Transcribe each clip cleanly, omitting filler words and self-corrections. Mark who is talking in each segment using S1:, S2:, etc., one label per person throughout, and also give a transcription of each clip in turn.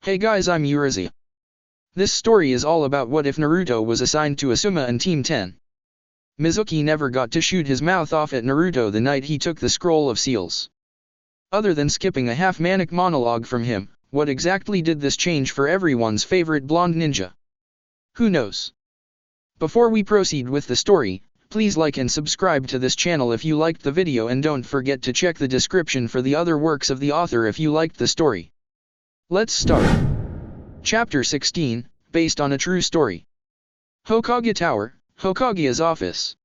S1: Hey guys, I'm Urizi. This story is all about what if Naruto was assigned to Asuma and Team 10. Mizuki never got to shoot his mouth off at Naruto the night he took the Scroll of Seals. Other than skipping a half-manic monologue from him, what exactly did this change for everyone's favorite blonde ninja? Who knows? Before we proceed with the story, please like and subscribe to this channel if you liked the video, and don't forget to check the description for the other works of the author if you liked the story. Let's start. Chapter 16, based on a true story. Hokage Tower, Hokage's office.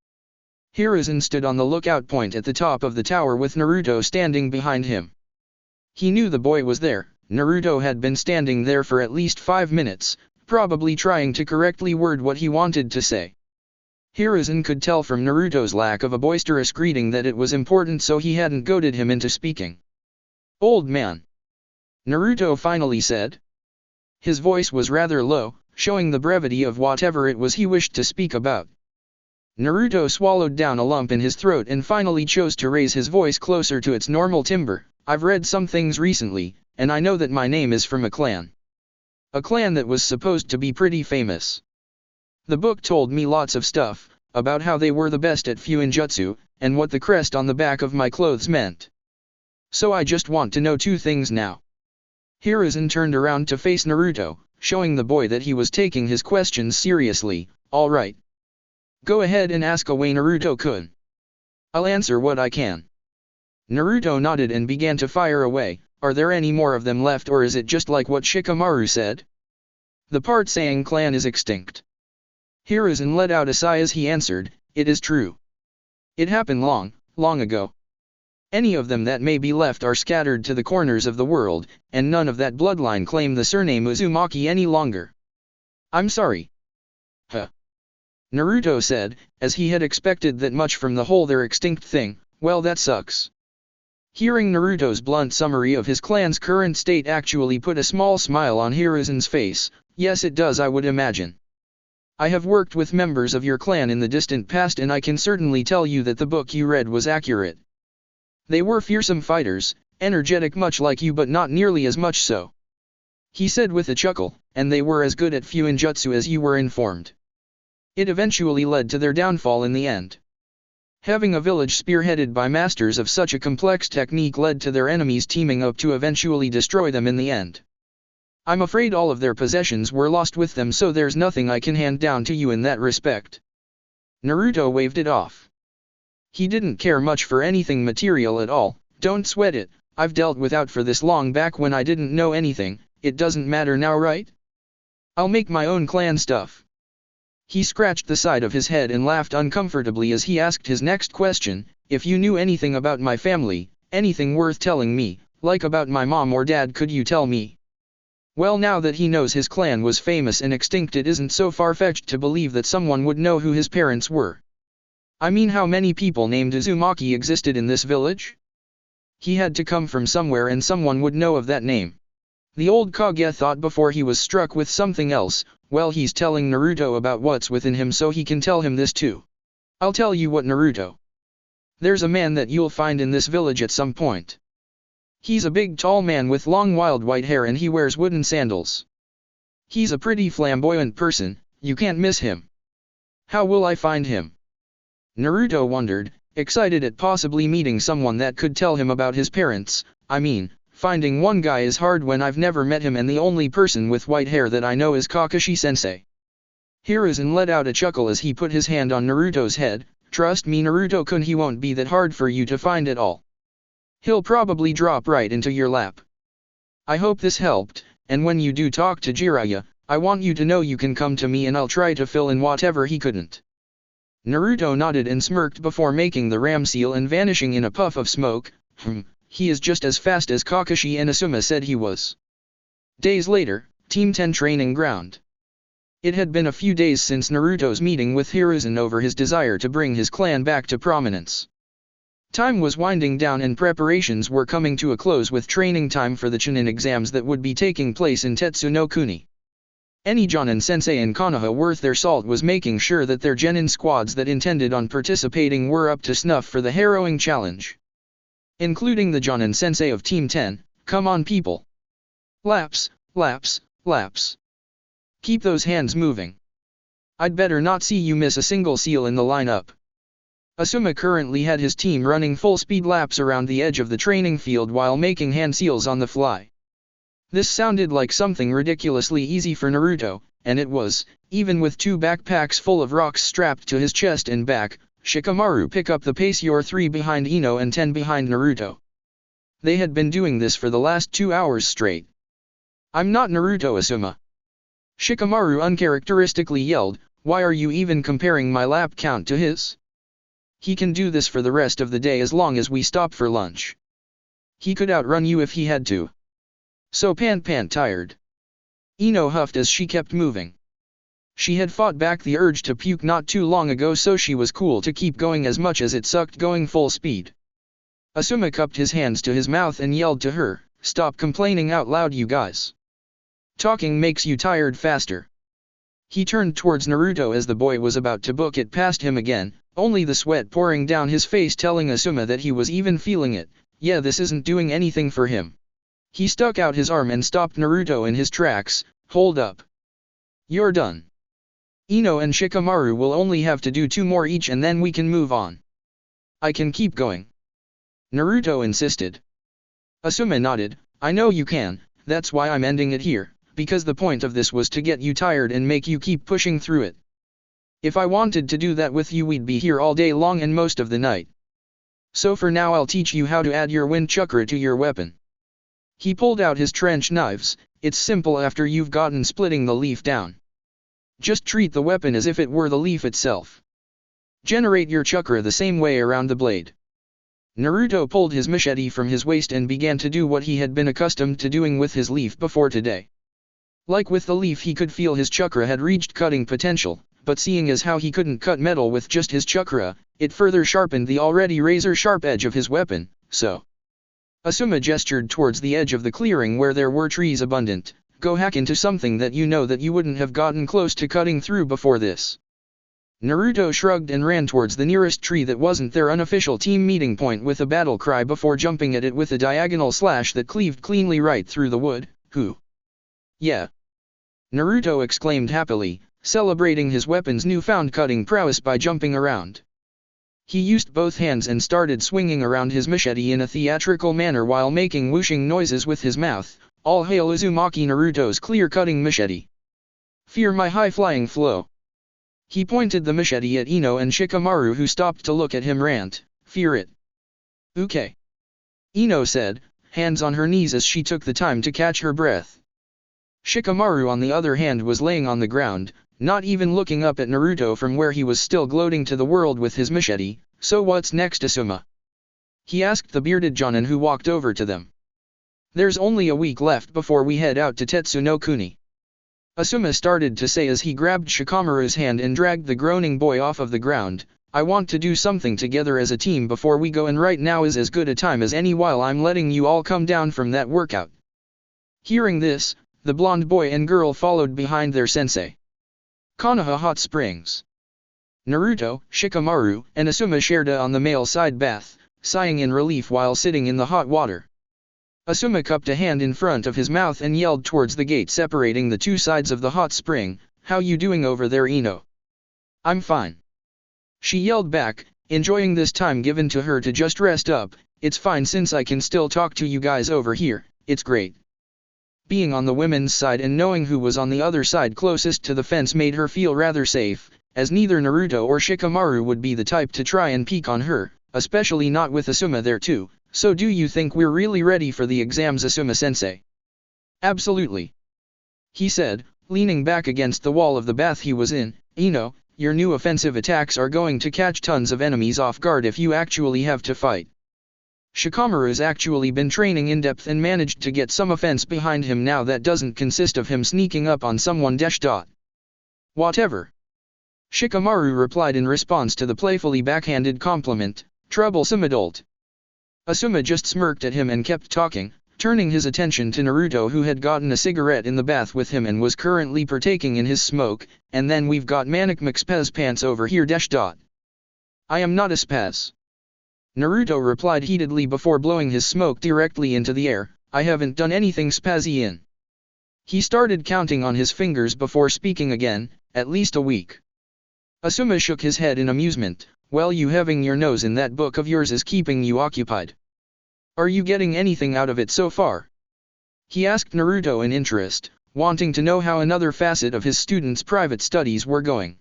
S1: Hiruzen stood on the lookout point at the top of the tower with Naruto standing behind him. He knew the boy was there. Naruto had been standing there for at least 5 minutes, probably trying to correctly word what he wanted to say. Hiruzen could tell from Naruto's lack of a boisterous greeting that it was important, so he hadn't goaded him into speaking. "Old man," Naruto finally said. His voice was rather low, showing the brevity of whatever it was he wished to speak about. Naruto swallowed down a lump in his throat and finally chose to raise his voice closer to its normal timbre. "I've read some things recently, and I know that my name is from a clan. A clan that was supposed to be pretty famous. The book told me lots of stuff, about how they were the best at Fuinjutsu, and what the crest on the back of my clothes meant. So I just want to know 2 things now." Hiruzen turned around to face Naruto, showing the boy that he was taking his questions seriously. "All right. Go ahead and ask away, Naruto-kun. I'll answer what I can." Naruto nodded and began to fire away. "Are there any more of them left, or is it just like what Shikamaru said? The part saying clan is extinct?" Hiruzen let out a sigh as he answered, "It is true. It happened long, long ago. Any of them that may be left are scattered to the corners of the world, and none of that bloodline claim the surname Uzumaki any longer. I'm sorry." "Huh," Naruto said, as he had expected that much from the whole they're extinct thing. "Well, that sucks." Hearing Naruto's blunt summary of his clan's current state actually put a small smile on Hiruzen's face. "Yes, it does, I would imagine. I have worked with members of your clan in the distant past, and I can certainly tell you that the book you read was accurate. They were fearsome fighters, energetic much like you, but not nearly as much so," he said with a chuckle, "and they were as good at Fuinjutsu as you were informed. It eventually led to their downfall in the end. Having a village spearheaded by masters of such a complex technique led to their enemies teaming up to eventually destroy them in the end. I'm afraid all of their possessions were lost with them, so there's nothing I can hand down to you in that respect." Naruto waved it off. He didn't care much for anything material at all. "Don't sweat it, I've dealt without for this long back when I didn't know anything. It doesn't matter now, right? I'll make my own clan stuff." He scratched the side of his head and laughed uncomfortably as he asked his next question, "If you knew anything about my family, anything worth telling me, like about my mom or dad, could you tell me?" Well, now that he knows his clan was famous and extinct, it isn't so far-fetched to believe that someone would know who his parents were. "I mean, how many people named Uzumaki existed in this village? He had to come from somewhere, and someone would know of that name." The old Kage thought before he was struck with something else. "Well, he's telling Naruto about what's within him, so he can tell him this too. I'll tell you what, Naruto. There's a man that you'll find in this village at some point. He's a big tall man with long wild white hair, and he wears wooden sandals. He's a pretty flamboyant person, you can't miss him. How will I find him?" Naruto wondered, excited at possibly meeting someone that could tell him about his parents. "I mean, finding one guy is hard when I've never met him, and the only person with white hair that I know is Kakashi-sensei." Hiruzen let out a chuckle as he put his hand on Naruto's head. "Trust me, Naruto-kun, he won't be that hard for you to find at all. He'll probably drop right into your lap. I hope this helped, and when you do talk to Jiraiya, I want you to know you can come to me and I'll try to fill in whatever he couldn't." Naruto nodded and smirked before making the ram seal and vanishing in a puff of smoke. He is just as fast as Kakashi and Asuma said he was." Days later, Team 10 training ground. It had been a few days since Naruto's meeting with Hiruzen over his desire to bring his clan back to prominence. Time was winding down and preparations were coming to a close with training time for the Chunin exams that would be taking place in Tetsu no Kuni. Any Jonin sensei in Konoha worth their salt was making sure that their genin squads that intended on participating were up to snuff for the harrowing challenge. Including the Jonin sensei of Team 10, "Come on people. Laps, Laps, laps. Keep those hands moving. I'd better not see you miss a single seal in the lineup. Asuma currently had his team running full-speed laps around the edge of the training field while making hand seals on the fly. This sounded like something ridiculously easy for Naruto, and it was, even with 2 backpacks full of rocks strapped to his chest and back. Shikamaru pick up the pace. You're 3 behind Ino and 10 behind Naruto. They had been doing this for the last 2 hours straight. I'm not Naruto, Asuma. Shikamaru uncharacteristically yelled, why are you even comparing my lap count to his? He can do this for the rest of the day as long as we stop for lunch. He could outrun you if he had to. So pant tired. Ino huffed as she kept moving. She had fought back the urge to puke not too long ago, so she was cool to keep going as much as it sucked going full speed. Asuma cupped his hands to his mouth and yelled to her, stop complaining out loud, you guys. Talking makes you tired faster. He turned towards Naruto as the boy was about to book it past him again, only the sweat pouring down his face telling Asuma that he was even feeling it. Yeah, this isn't doing anything for him. He stuck out his arm and stopped Naruto in his tracks. Hold up. You're done. Ino and Shikamaru will only have to do 2 more each and then we can move on. I can keep going. Naruto insisted. Asuma nodded, I know you can, that's why I'm ending it here, because the point of this was to get you tired and make you keep pushing through it. If I wanted to do that with you, we'd be here all day long and most of the night. So for now I'll teach you how to add your wind chakra to your weapon. He pulled out his trench knives. It's simple after you've gotten splitting the leaf down. Just treat the weapon as if it were the leaf itself. Generate your chakra the same way around the blade. Naruto pulled his machete from his waist and began to do what he had been accustomed to doing with his leaf before today. Like with the leaf, he could feel his chakra had reached cutting potential, but seeing as how he couldn't cut metal with just his chakra, it further sharpened the already razor-sharp edge of his weapon, so. Asuma gestured towards the edge of the clearing where there were trees abundant. Go hack into something that you know that you wouldn't have gotten close to cutting through before this. Naruto shrugged and ran towards the nearest tree that wasn't their unofficial team meeting point with a battle cry before jumping at it with a diagonal slash that cleaved cleanly right through the wood. Who? Yeah. Naruto exclaimed happily, celebrating his weapon's newfound cutting prowess by jumping around. He used both hands and started swinging around his machete in a theatrical manner while making whooshing noises with his mouth. All hail Uzumaki Naruto's clear-cutting machete. Fear my high-flying flow. He pointed the machete at Ino and Shikamaru, who stopped to look at him. Rant, fear it. Okay. Ino said, hands on her knees as she took the time to catch her breath. Shikamaru on the other hand was laying on the ground, not even looking up at Naruto from where he was still gloating to the world with his machete. So what's next, Asuma? He asked the bearded Jonin who walked over to them. There's only a week left before we head out to Tetsu no Kuni. Asuma started to say as he grabbed Shikamaru's hand and dragged the groaning boy off of the ground. I want to do something together as a team before we go, and right now is as good a time as any while I'm letting you all come down from that workout. Hearing this, the blonde boy and girl followed behind their sensei. Konoha Hot Springs. Naruto, Shikamaru, and Asuma shared on the male side bath, sighing in relief while sitting in the hot water. Asuma cupped a hand in front of his mouth and yelled towards the gate separating the 2 sides of the hot spring, how you doing over there, Ino? I'm fine. She yelled back, enjoying this time given to her to just rest up. It's fine since I can still talk to you guys over here, it's great. Being on the women's side and knowing who was on the other side closest to the fence made her feel rather safe, as neither Naruto or Shikamaru would be the type to try and peek on her, especially not with Asuma there too. So do you think we're really ready for the exams, Asuma-sensei? Absolutely. He said, leaning back against the wall of the bath he was in. Ino, your new offensive attacks are going to catch tons of enemies off guard if you actually have to fight. Shikamaru's actually been training in depth and managed to get some offense behind him now that doesn't consist of him sneaking up on someone. Whatever. Shikamaru replied in response to the playfully backhanded compliment, troublesome adult. Asuma just smirked at him and kept talking, turning his attention to Naruto, who had gotten a cigarette in the bath with him and was currently partaking in his smoke. And then we've got Manic McSpaz Pants over here. I am not a spaz. Naruto replied heatedly before blowing his smoke directly into the air. I haven't done anything spazzy in He started counting on his fingers before speaking again, at least a week. Asuma shook his head in amusement. Well, you having your nose in that book of yours is keeping you occupied. Are you getting anything out of it so far? He asked Naruto in interest, wanting to know how another facet of his students' private studies were going.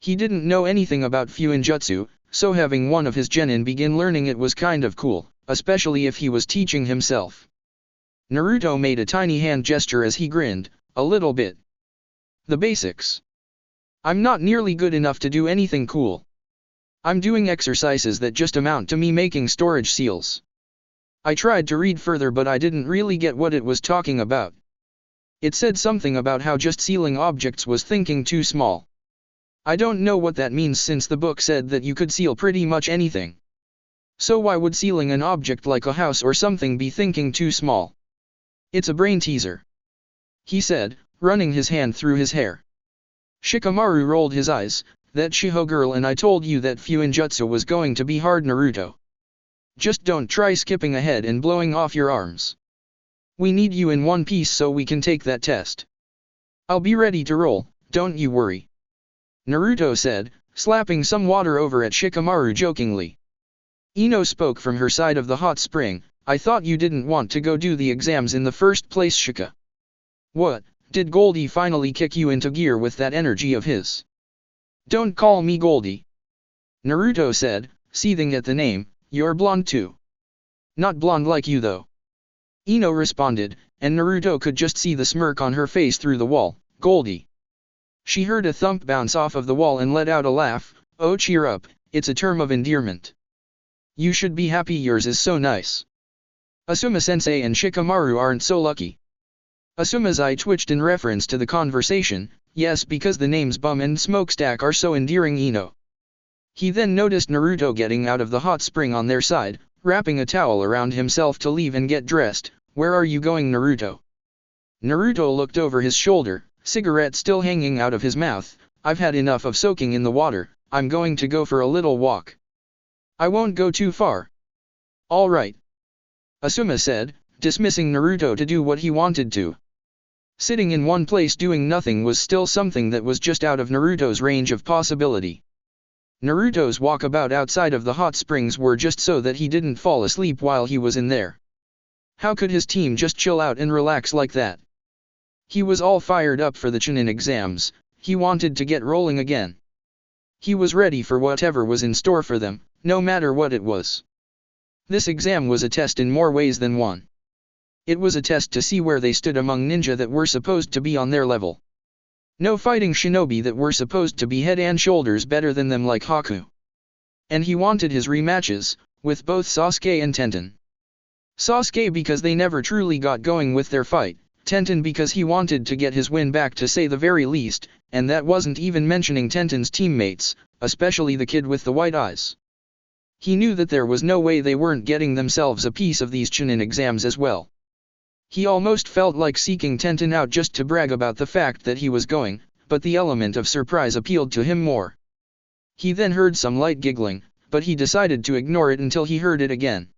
S1: He didn't know anything about Fuinjutsu, so having one of his genin begin learning it was kind of cool, especially if he was teaching himself. Naruto made a tiny hand gesture as he grinned, a little bit. The basics. I'm not nearly good enough to do anything cool. I'm doing exercises that just amount to me making storage seals. I tried to read further but I didn't really get what it was talking about. It said something about how just sealing objects was thinking too small. I don't know what that means since the book said that you could seal pretty much anything. So why would sealing an object like a house or something be thinking too small? It's a brain teaser. He said, running his hand through his hair. Shikamaru rolled his eyes. That Shiho girl, and I told you that Fuinjutsu was going to be hard, Naruto. Just don't try skipping ahead and blowing off your arms. We need you in one piece so we can take that test. I'll be ready to roll, don't you worry. Naruto said, slapping some water over at Shikamaru jokingly. Ino spoke from her side of the hot spring. I thought you didn't want to go do the exams in the first place, Shika. What, did Goldie finally kick you into gear with that energy of his? Don't call me Goldie. Naruto said, seething at the name. You're blonde too. Not blonde like you though. Ino responded, and Naruto could just see the smirk on her face through the wall. Goldie. She heard a thump bounce off of the wall and let out a laugh. Oh, cheer up, it's a term of endearment. You should be happy yours is so nice. Asuma-sensei and Shikamaru aren't so lucky. Asuma's eye twitched in reference to the conversation. Yes, because the names Bum and Smokestack are so endearing, Ino. He then noticed Naruto getting out of the hot spring on their side, wrapping a towel around himself to leave and get dressed. Where are you going, Naruto? Naruto looked over his shoulder, cigarette still hanging out of his mouth. I've had enough of soaking in the water, I'm going to go for a little walk. I won't go too far. All right. Asuma said, dismissing Naruto to do what he wanted to. Sitting in one place doing nothing was still something that was just out of Naruto's range of possibility. Naruto's walkabout outside of the hot springs were just so that he didn't fall asleep while he was in there. How could his team just chill out and relax like that? He was all fired up for the Chunin exams. He wanted to get rolling again. He was ready for whatever was in store for them, no matter what it was. This exam was a test in more ways than one. It was a test to see where they stood among ninja that were supposed to be on their level. No fighting shinobi that were supposed to be head and shoulders better than them like Haku. And he wanted his rematches, with both Sasuke and Tenten. Sasuke because they never truly got going with their fight, Tenten because he wanted to get his win back to say the very least, and that wasn't even mentioning Tenten's teammates, especially the kid with the white eyes. He knew that there was no way they weren't getting themselves a piece of these Chunin exams as well. He almost felt like seeking Tenten out just to brag about the fact that he was going, but the element of surprise appealed to him more. He then heard some light giggling, but he decided to ignore it until he heard it again.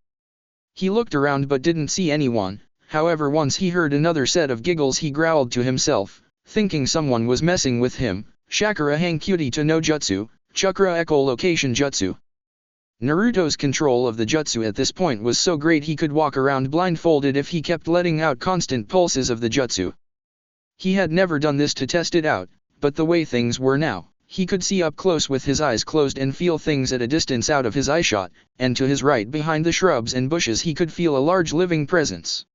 S1: He looked around but didn't see anyone, however once he heard another set of giggles he growled to himself, thinking someone was messing with him. Shakura Hankyuti to no Jutsu, Chakra Echolocation Jutsu. Naruto's control of the jutsu at this point was so great he could walk around blindfolded if he kept letting out constant pulses of the jutsu. He had never done this to test it out, but the way things were now, he could see up close with his eyes closed and feel things at a distance out of his eyeshot, and to his right behind the shrubs and bushes he could feel a large living presence.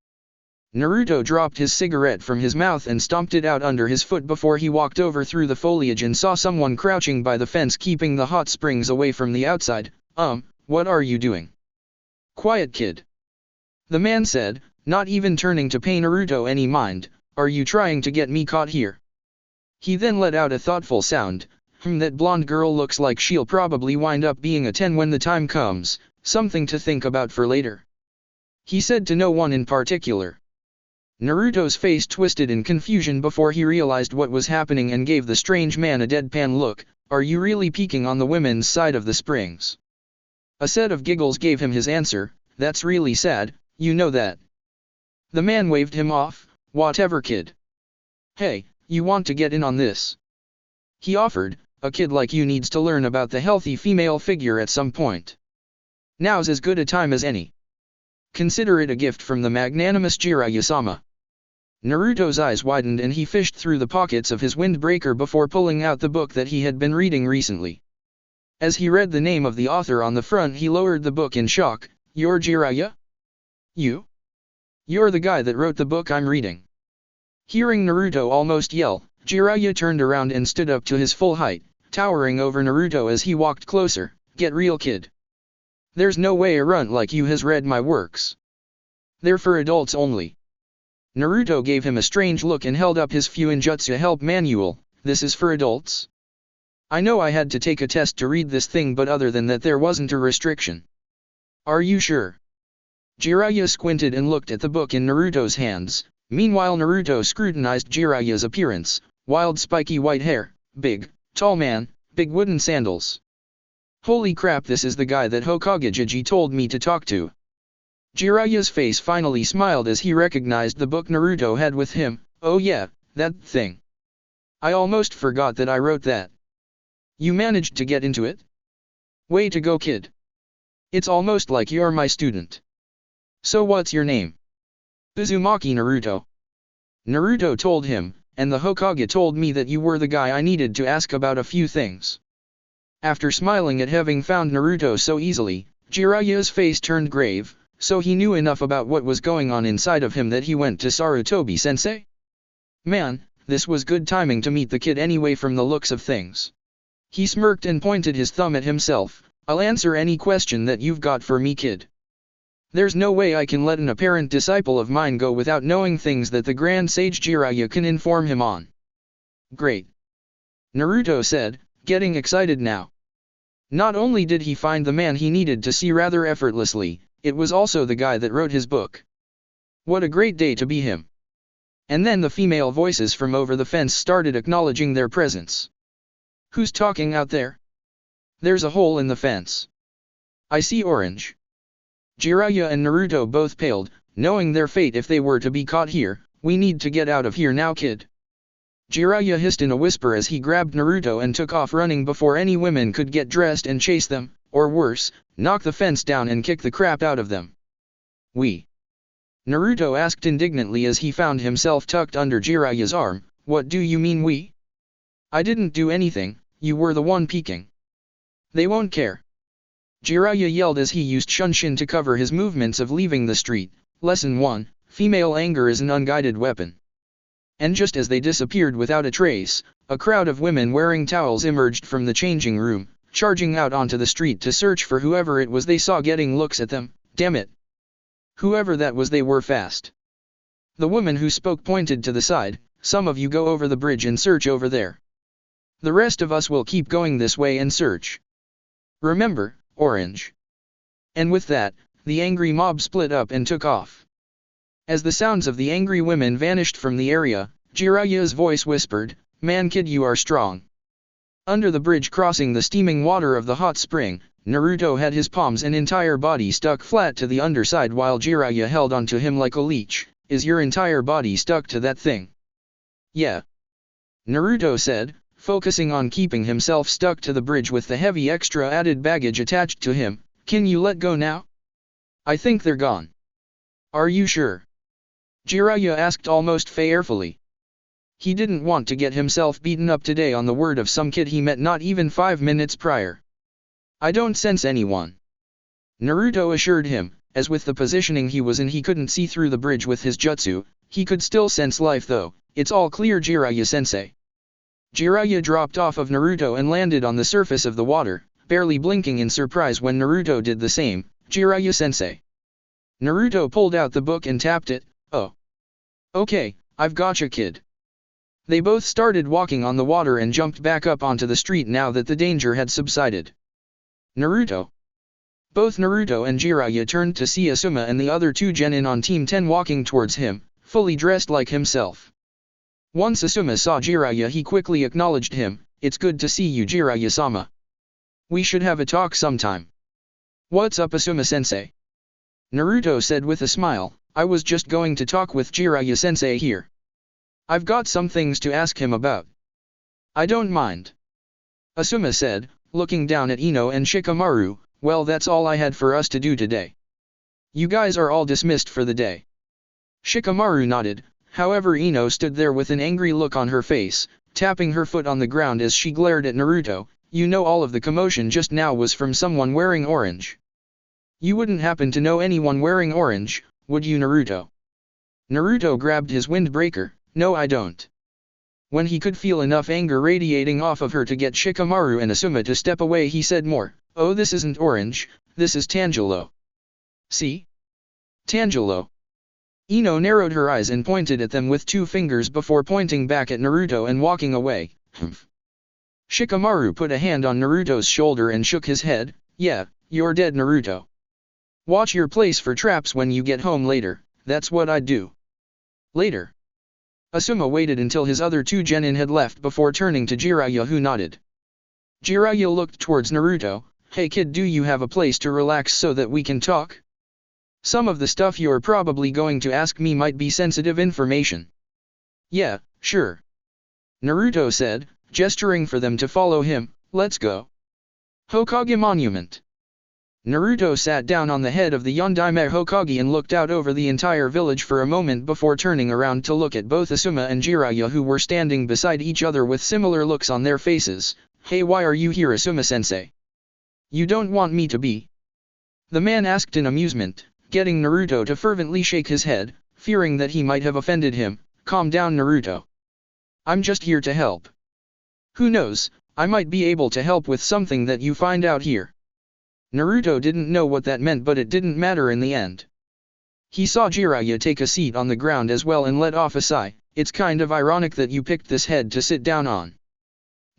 S1: Naruto dropped his cigarette from his mouth and stomped it out under his foot before he walked over through the foliage and saw someone crouching by the fence keeping the hot springs away from the outside. What are you doing? Quiet, kid. The man said, not even turning to pay Naruto any mind. Are you trying to get me caught here? He then let out a thoughtful sound. That blonde girl looks like she'll probably wind up being a 10 when the time comes, something to think about for later. He said to no one in particular. Naruto's face twisted in confusion before he realized what was happening and gave the strange man a deadpan look. Are you really peeking on the women's side of the springs? A set of giggles gave him his answer. That's really sad, you know that. The man waved him off. Whatever, kid. Hey, you want to get in on this? He offered. A kid like you needs to learn about the healthy female figure at some point. Now's as good a time as any. Consider it a gift from the magnanimous Jiraiya-sama. Naruto's eyes widened and he fished through the pockets of his windbreaker before pulling out the book that he had been reading recently. As he read the name of the author on the front, he lowered the book in shock. You're Jiraiya? You? You're the guy that wrote the book I'm reading. Hearing Naruto almost yell, Jiraiya turned around and stood up to his full height, towering over Naruto as he walked closer. Get real, kid. There's no way a runt like you has read my works. They're for adults only. Naruto gave him a strange look and held up his Fuinjutsu help manual. This is for adults? I know I had to take a test to read this thing, but other than that there wasn't a restriction. Are you sure? Jiraiya squinted and looked at the book in Naruto's hands. Meanwhile Naruto scrutinized Jiraiya's appearance. Wild spiky white hair, big, tall man, big wooden sandals. Holy crap, this is the guy that Hokage told me to talk to. Jiraiya's face finally smiled as he recognized the book Naruto had with him. Oh yeah, that thing. I almost forgot that I wrote that. You managed to get into it? Way to go, kid. It's almost like you're my student. So what's your name? Uzumaki Naruto. Naruto told him, and the Hokage told me that you were the guy I needed to ask about a few things. After smiling at having found Naruto so easily, Jiraiya's face turned grave, so he knew enough about what was going on inside of him that he went to Sarutobi-sensei. Man, this was good timing to meet the kid anyway from the looks of things. He smirked and pointed his thumb at himself. I'll answer any question that you've got for me, kid. There's no way I can let an apparent disciple of mine go without knowing things that the Grand Sage Jiraiya can inform him on. Great. Naruto said, getting excited now. Not only did he find the man he needed to see rather effortlessly, it was also the guy that wrote his book. What a great day to be him. And then the female voices from over the fence started acknowledging their presence. Who's talking out there? There's a hole in the fence. I see orange. Jiraiya and Naruto both paled, knowing their fate if they were to be caught here. We need to get out of here now, kid. Jiraiya hissed in a whisper as he grabbed Naruto and took off running before any women could get dressed and chase them, or worse, knock the fence down and kick the crap out of them. We? Naruto asked indignantly as he found himself tucked under Jiraiya's arm. What do you mean we? I didn't do anything, you were the one peeking. They won't care. Jiraiya yelled as he used Shunshin to cover his movements of leaving the street. Lesson 1, Female anger is an unguided weapon. And just as they disappeared without a trace, a crowd of women wearing towels emerged from the changing room, charging out onto the street to search for whoever it was they saw getting looks at them. Damn it. Whoever that was, they were fast. The woman who spoke pointed to the side. Some of you go over the bridge and search over there. The rest of us will keep going this way and search. Remember, orange. And with that, the angry mob split up and took off. As the sounds of the angry women vanished from the area, Jiraiya's voice whispered, Man kid, you are strong. Under the bridge crossing the steaming water of the hot spring, Naruto had his palms and entire body stuck flat to the underside while Jiraiya held onto him like a leech. Is your entire body stuck to that thing? Yeah. Naruto said, focusing on keeping himself stuck to the bridge with the heavy extra added baggage attached to him. Can you let go now? I think they're gone. Are you sure? Jiraiya asked almost fearfully. He didn't want to get himself beaten up today on the word of some kid he met not even 5 minutes prior. I don't sense anyone. Naruto assured him, as with the positioning he was in he couldn't see through the bridge with his jutsu. He could still sense life though. It's all clear, Jiraiya-sensei. Jiraiya dropped off of Naruto and landed on the surface of the water, barely blinking in surprise when Naruto did the same. Jiraiya-sensei. Naruto pulled out the book and tapped it. Oh. Okay, I've gotcha, kid. They both started walking on the water and jumped back up onto the street now that the danger had subsided. Naruto. Both Naruto and Jiraiya turned to see Asuma and the other two genin on Team 10 walking towards him, fully dressed like himself. Once Asuma saw Jiraiya he quickly acknowledged him. It's good to see you, Jiraiya-sama. We should have a talk sometime. What's up, Asuma-sensei? Naruto said with a smile. I was just going to talk with Jiraiya-sensei here. I've got some things to ask him about. I don't mind. Asuma said, looking down at Ino and Shikamaru. Well, that's all I had for us to do today. You guys are all dismissed for the day. Shikamaru nodded, however Ino stood there with an angry look on her face, tapping her foot on the ground as she glared at Naruto. You know all of the commotion just now was from someone wearing orange. You wouldn't happen to know anyone wearing orange, would you, Naruto? Naruto grabbed his windbreaker. No, I don't. When he could feel enough anger radiating off of her to get Shikamaru and Asuma to step away, he said more. Oh, this isn't orange, this is Tangelo. See? Tangelo. Ino narrowed her eyes and pointed at them with 2 fingers before pointing back at Naruto and walking away. Humph. Shikamaru put a hand on Naruto's shoulder and shook his head. Yeah, you're dead, Naruto. Watch your place for traps when you get home later, that's what I'd do. Later. Asuma waited until his other 2 genin had left before turning to Jiraiya, who nodded. Jiraiya looked towards Naruto. Hey kid, do you have a place to relax so that we can talk? Some of the stuff you're probably going to ask me might be sensitive information. Yeah, sure. Naruto said, gesturing for them to follow him. Let's go. Hokage Monument. Naruto sat down on the head of the Yondaime Hokage and looked out over the entire village for a moment before turning around to look at both Asuma and Jiraiya, who were standing beside each other with similar looks on their faces. Hey, why are you here, Asuma-sensei? You don't want me to be? The man asked in amusement, getting Naruto to fervently shake his head, fearing that he might have offended him. Calm down, Naruto. I'm just here to help. Who knows, I might be able to help with something that you find out here. Naruto didn't know what that meant, but it didn't matter in the end. He saw Jiraiya take a seat on the ground as well and let off a sigh. It's kind of ironic that you picked this head to sit down on.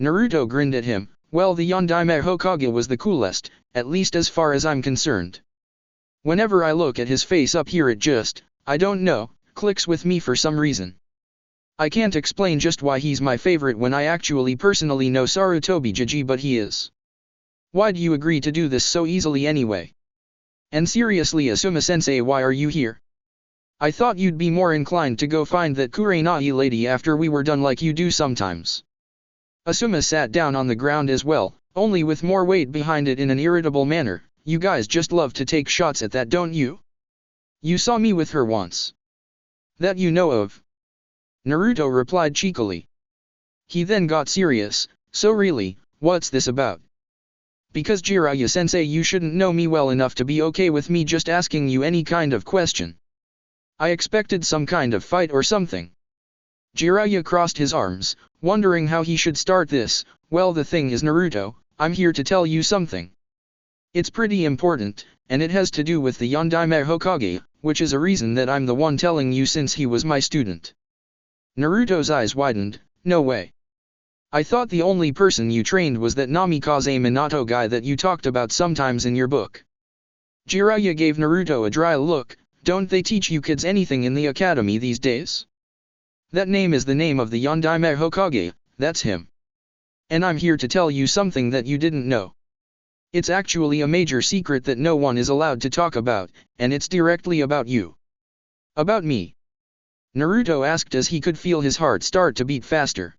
S1: Naruto grinned at him. Well, the Yondaime Hokage was the coolest, at least as far as I'm concerned. Whenever I look at his face up here, it just, I don't know, clicks with me for some reason. I can't explain just why he's my favorite when I actually personally know Sarutobi Jiji, but he is. Why'd you agree to do this so easily anyway? And seriously, Asuma-sensei, why are you here? I thought you'd be more inclined to go find that Kurenai lady after we were done like you do sometimes. Asuma sat down on the ground as well, only with more weight behind it in an irritable manner. You guys just love to take shots at that, don't you? You saw me with her once. That you know of. Naruto replied cheekily. He then got serious. So really, what's this about? Because Jiraiya-sensei, you shouldn't know me well enough to be okay with me just asking you any kind of question. I expected some kind of fight or something. Jiraiya crossed his arms, wondering how he should start this. Well, the thing is, Naruto, I'm here to tell you something. It's pretty important, and it has to do with the Yondaime Hokage, which is a reason that I'm the one telling you since he was my student. Naruto's eyes widened. No way. I thought the only person you trained was that Namikaze Minato guy that you talked about sometimes in your book. Jiraiya gave Naruto a dry look. Don't they teach you kids anything in the academy these days? That name is the name of the Yondaime Hokage, that's him. And I'm here to tell you something that you didn't know. It's actually a major secret that no one is allowed to talk about, and it's directly about you. About me? Naruto asked as he could feel his heart start to beat faster.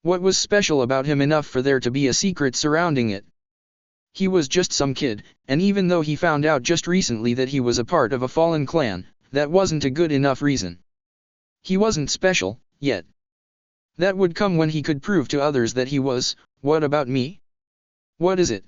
S1: What was special about him enough for there to be a secret surrounding it? He was just some kid, and even though he found out just recently that he was a part of a fallen clan, that wasn't a good enough reason. He wasn't special, yet. That would come when he could prove to others that he was. What about me? What is it?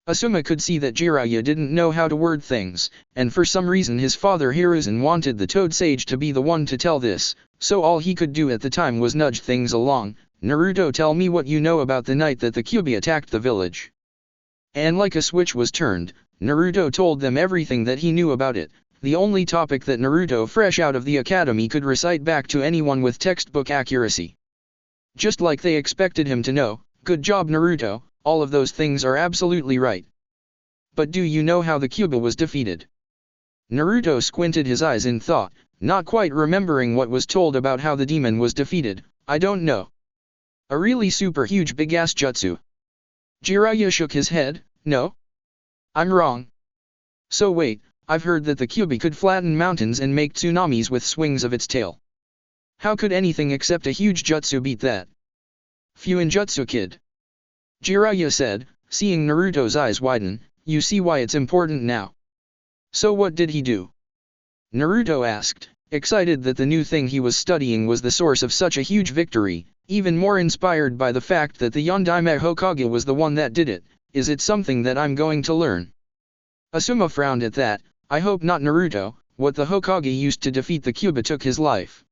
S1: Asuma could see that Jiraiya didn't know how to word things, and for some reason his father Hiruzen wanted the Toad Sage to be the one to tell this, so all he could do at the time was nudge things along. Naruto, tell me what you know about the night that the Kyuubi attacked the village. And like a switch was turned, Naruto told them everything that he knew about it, the only topic that Naruto fresh out of the academy could recite back to anyone with textbook accuracy. Just like they expected him to know. Good job, Naruto, all of those things are absolutely right. But do you know how the Kyuubi was defeated? Naruto squinted his eyes in thought, not quite remembering what was told about how the demon was defeated. I don't know. A really super huge big ass jutsu. Jiraiya shook his head. No? I'm wrong. So wait, I've heard that the Kyuubi could flatten mountains and make tsunamis with swings of its tail. How could anything except a huge jutsu beat that? Fuinjutsu kid. Jiraiya said, seeing Naruto's eyes widen, you see why it's important now. So what did he do? Naruto asked, excited that the new thing he was studying was the source of such a huge victory, even more inspired by the fact that the Yondaime Hokage was the one that did it. Is it something that I'm going to learn? Asuma frowned at that. I hope not, Naruto. What the Hokage used to defeat the Kyuubi took his life.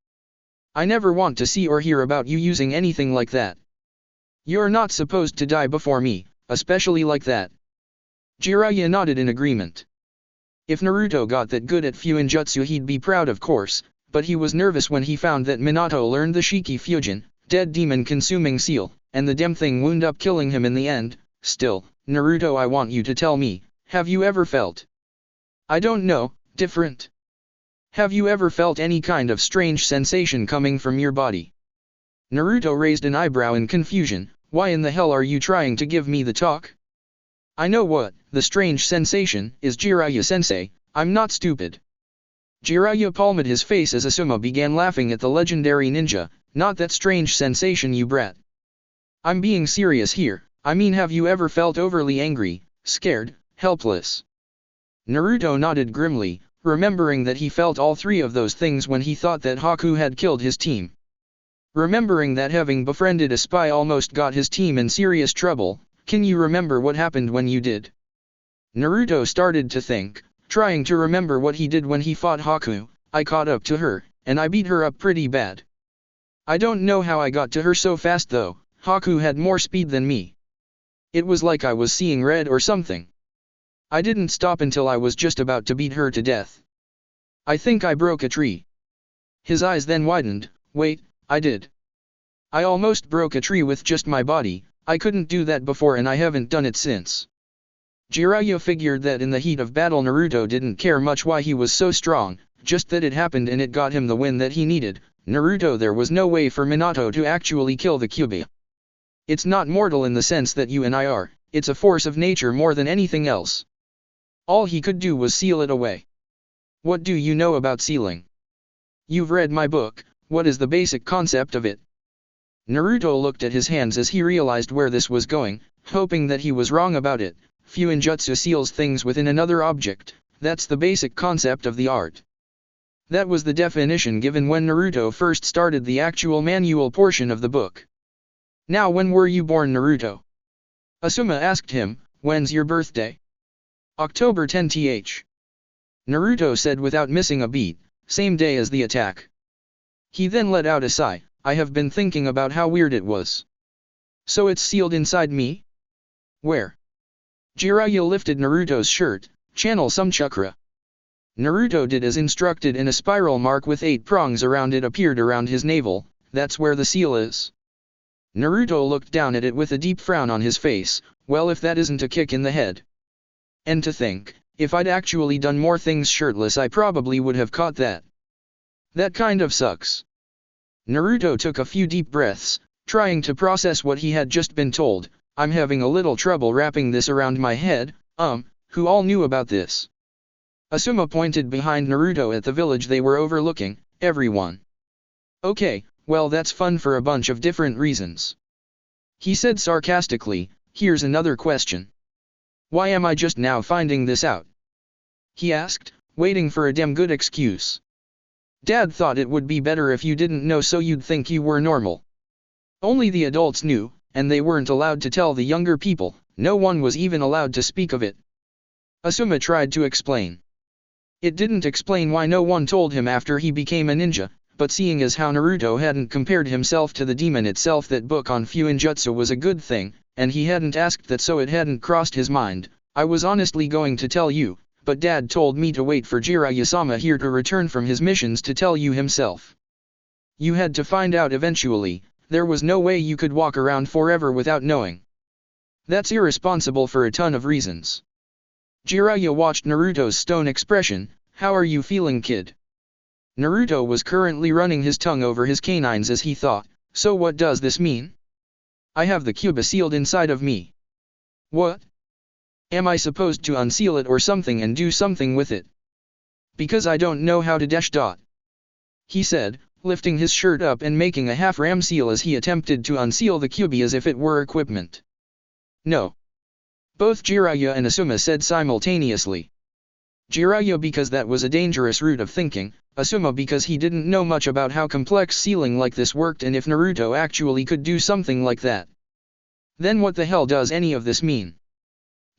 S1: I never want to see or hear about you using anything like that. You're not supposed to die before me, especially like that. Jiraiya nodded in agreement. If Naruto got that good at Fuinjutsu he'd be proud, of course, but he was nervous when he found that Minato learned the Shiki Fusion, dead demon consuming seal, and the damn thing wound up killing him in the end. Still, Naruto, I want you to tell me, have you ever felt? I don't know, different? Have you ever felt any kind of strange sensation coming from your body? Naruto raised an eyebrow in confusion. Why in the hell are you trying to give me the talk? I know what the strange sensation is, Jiraiya-sensei, I'm not stupid. Jiraiya palmed his face as Asuma began laughing at the legendary ninja. Not that strange sensation, you brat. I'm being serious here. I mean, have you ever felt overly angry, scared, helpless? Naruto nodded grimly, remembering that he felt all three of those things when he thought that Haku had killed his team. Remembering that having befriended a spy almost got his team in serious trouble. Can you remember what happened when you did? Naruto started to think, trying to remember what he did when he fought Haku. I caught up to her, and I beat her up pretty bad. I don't know how I got to her so fast though. Haku had more speed than me. It was like I was seeing red or something. I didn't stop until I was just about to beat her to death. I think I broke a tree. His eyes then widened. Wait, I did. I almost broke a tree with just my body. I couldn't do that before and I haven't done it since. Jiraiya figured that in the heat of battle Naruto didn't care much why he was so strong, just that it happened and it got him the win that he needed. Naruto, there was no way for Minato to actually kill the Kyuubi. It's not mortal in the sense that you and I are, it's a force of nature more than anything else. All he could do was seal it away. What do you know about sealing? You've read my book. What is the basic concept of it? Naruto looked at his hands as he realized where this was going, hoping that he was wrong about it. Fuinjutsu seals things within another object. That's the basic concept of the art. That was the definition given when Naruto first started the actual manual portion of the book. Now, when were you born, Naruto? Asuma asked him. When's your birthday? October 10th. Naruto said without missing a beat. Same day as the attack. He then let out a sigh. I have been thinking about how weird it was. So it's sealed inside me? Where? Jiraiya lifted Naruto's shirt. Channel some chakra. Naruto did as instructed and a spiral mark with 8 prongs around it appeared around his navel. That's where the seal is. Naruto looked down at it with a deep frown on his face. Well, if that isn't a kick in the head. And to think, if I'd actually done more things shirtless I probably would have caught that. That kind of sucks. Naruto took a few deep breaths, trying to process what he had just been told. I'm having a little trouble wrapping this around my head. Who all knew about this? Asuma pointed behind Naruto at the village they were overlooking. Everyone. Okay, well that's fun for a bunch of different reasons. He said sarcastically. Here's another question. Why am I just now finding this out? He asked, waiting for a damn good excuse. Dad thought it would be better if you didn't know so you'd think you were normal. Only the adults knew, and they weren't allowed to tell the younger people. No one was even allowed to speak of it. Asuma tried to explain. It didn't explain why no one told him after he became a ninja, but seeing as how Naruto hadn't compared himself to the demon itself, that book on Fuinjutsu was a good thing, and he hadn't asked that, so it hadn't crossed his mind. I was honestly going to tell you, but Dad told me to wait for Jiraiya-sama here to return from his missions to tell you himself. You had to find out eventually. There was no way you could walk around forever without knowing. That's irresponsible for a ton of reasons. Jiraiya watched Naruto's stone expression. How are you feeling, kid? Naruto was currently running his tongue over his canines as he thought, so what does this mean? I have the Kyuubi sealed inside of me. What? Am I supposed to unseal it or something and do something with it? Because I don't know how to dash dot. He said, lifting his shirt up and making a half-ram seal as he attempted to unseal the kyubi as if it were equipment. No. Both Jiraiya and Asuma said simultaneously. Jiraiya because that was a dangerous route of thinking, Asuma because he didn't know much about how complex sealing like this worked and if Naruto actually could do something like that. Then what the hell does any of this mean?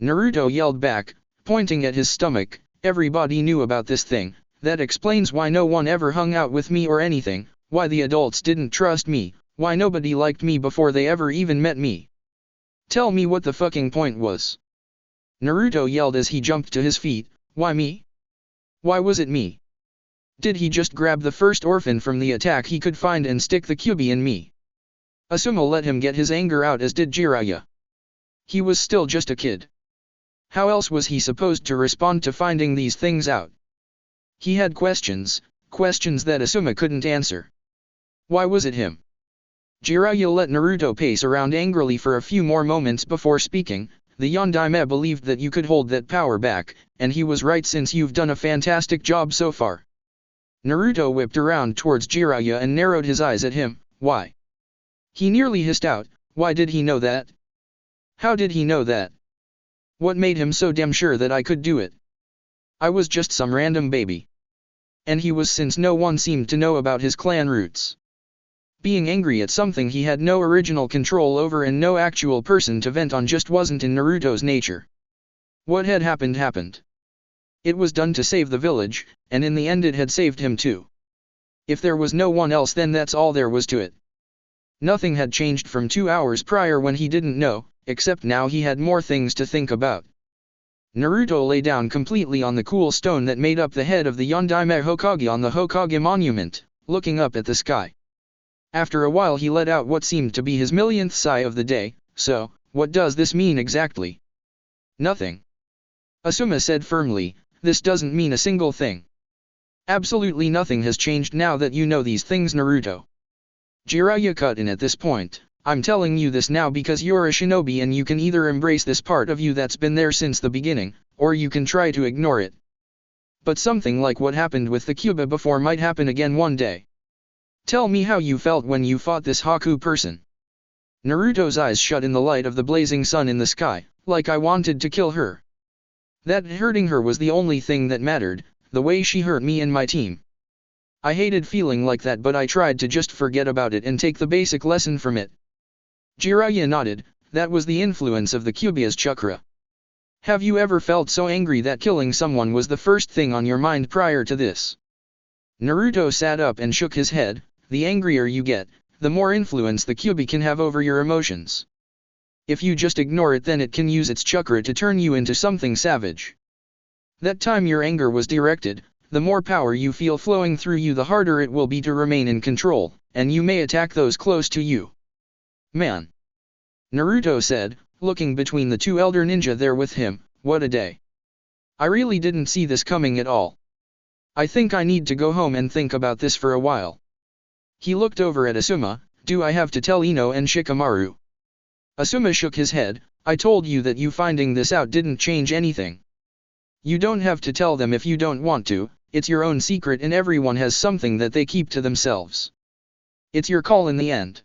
S1: Naruto yelled back, pointing at his stomach, everybody knew about this thing, that explains why no one ever hung out with me or anything, why the adults didn't trust me, why nobody liked me before they ever even met me. Tell me what the fucking point was. Naruto yelled as he jumped to his feet, why me? Why was it me? Did he just grab the first orphan from the attack he could find and stick the kyubi in me? Asuma let him get his anger out as did Jiraiya. He was still just a kid. How else was he supposed to respond to finding these things out? He had questions that Asuma couldn't answer. Why was it him? Jiraiya let Naruto pace around angrily for a few more moments before speaking. The Yondaime believed that you could hold that power back, and he was right since you've done a fantastic job so far. Naruto whipped around towards Jiraiya and narrowed his eyes at him, why? He nearly hissed out, why did he know that? How did he know that? What made him so damn sure that I could do it? I was just some random baby. And he was since no one seemed to know about his clan roots. Being angry at something he had no original control over and no actual person to vent on just wasn't in Naruto's nature. What had happened happened. It was done to save the village, and in the end it had saved him too. If there was no one else then that's all there was to it. Nothing had changed from 2 hours prior when he didn't know, except now he had more things to think about. Naruto lay down completely on the cool stone that made up the head of the Yondaime Hokage on the Hokage monument, looking up at the sky. After a while he let out what seemed to be his millionth sigh of the day, so, what does this mean exactly? Nothing. Asuma said firmly, this doesn't mean a single thing. Absolutely nothing has changed now that you know these things, Naruto. Jiraiya cut in at this point, I'm telling you this now because you're a shinobi and you can either embrace this part of you that's been there since the beginning, or you can try to ignore it. But something like what happened with the Kyuubi before might happen again one day. Tell me how you felt when you fought this Haku person. Naruto's eyes shut in the light of the blazing sun in the sky, like I wanted to kill her. That hurting her was the only thing that mattered, the way she hurt me and my team. I hated feeling like that but I tried to just forget about it and take the basic lesson from it. Jiraiya nodded, that was the influence of the Kyuubi's chakra. Have you ever felt so angry that killing someone was the first thing on your mind prior to this? Naruto sat up and shook his head, the angrier you get, the more influence the Kyuubi can have over your emotions. If you just ignore it then it can use its chakra to turn you into something savage. That time your anger was directed, the more power you feel flowing through you the harder it will be to remain in control, and you may attack those close to you. Man. Naruto said, looking between the two elder ninja there with him, what a day. I really didn't see this coming at all. I think I need to go home and think about this for a while. He looked over at Asuma, do I have to tell Ino and Shikamaru? Asuma shook his head, I told you that you finding this out didn't change anything. You don't have to tell them if you don't want to, it's your own secret and everyone has something that they keep to themselves. It's your call in the end.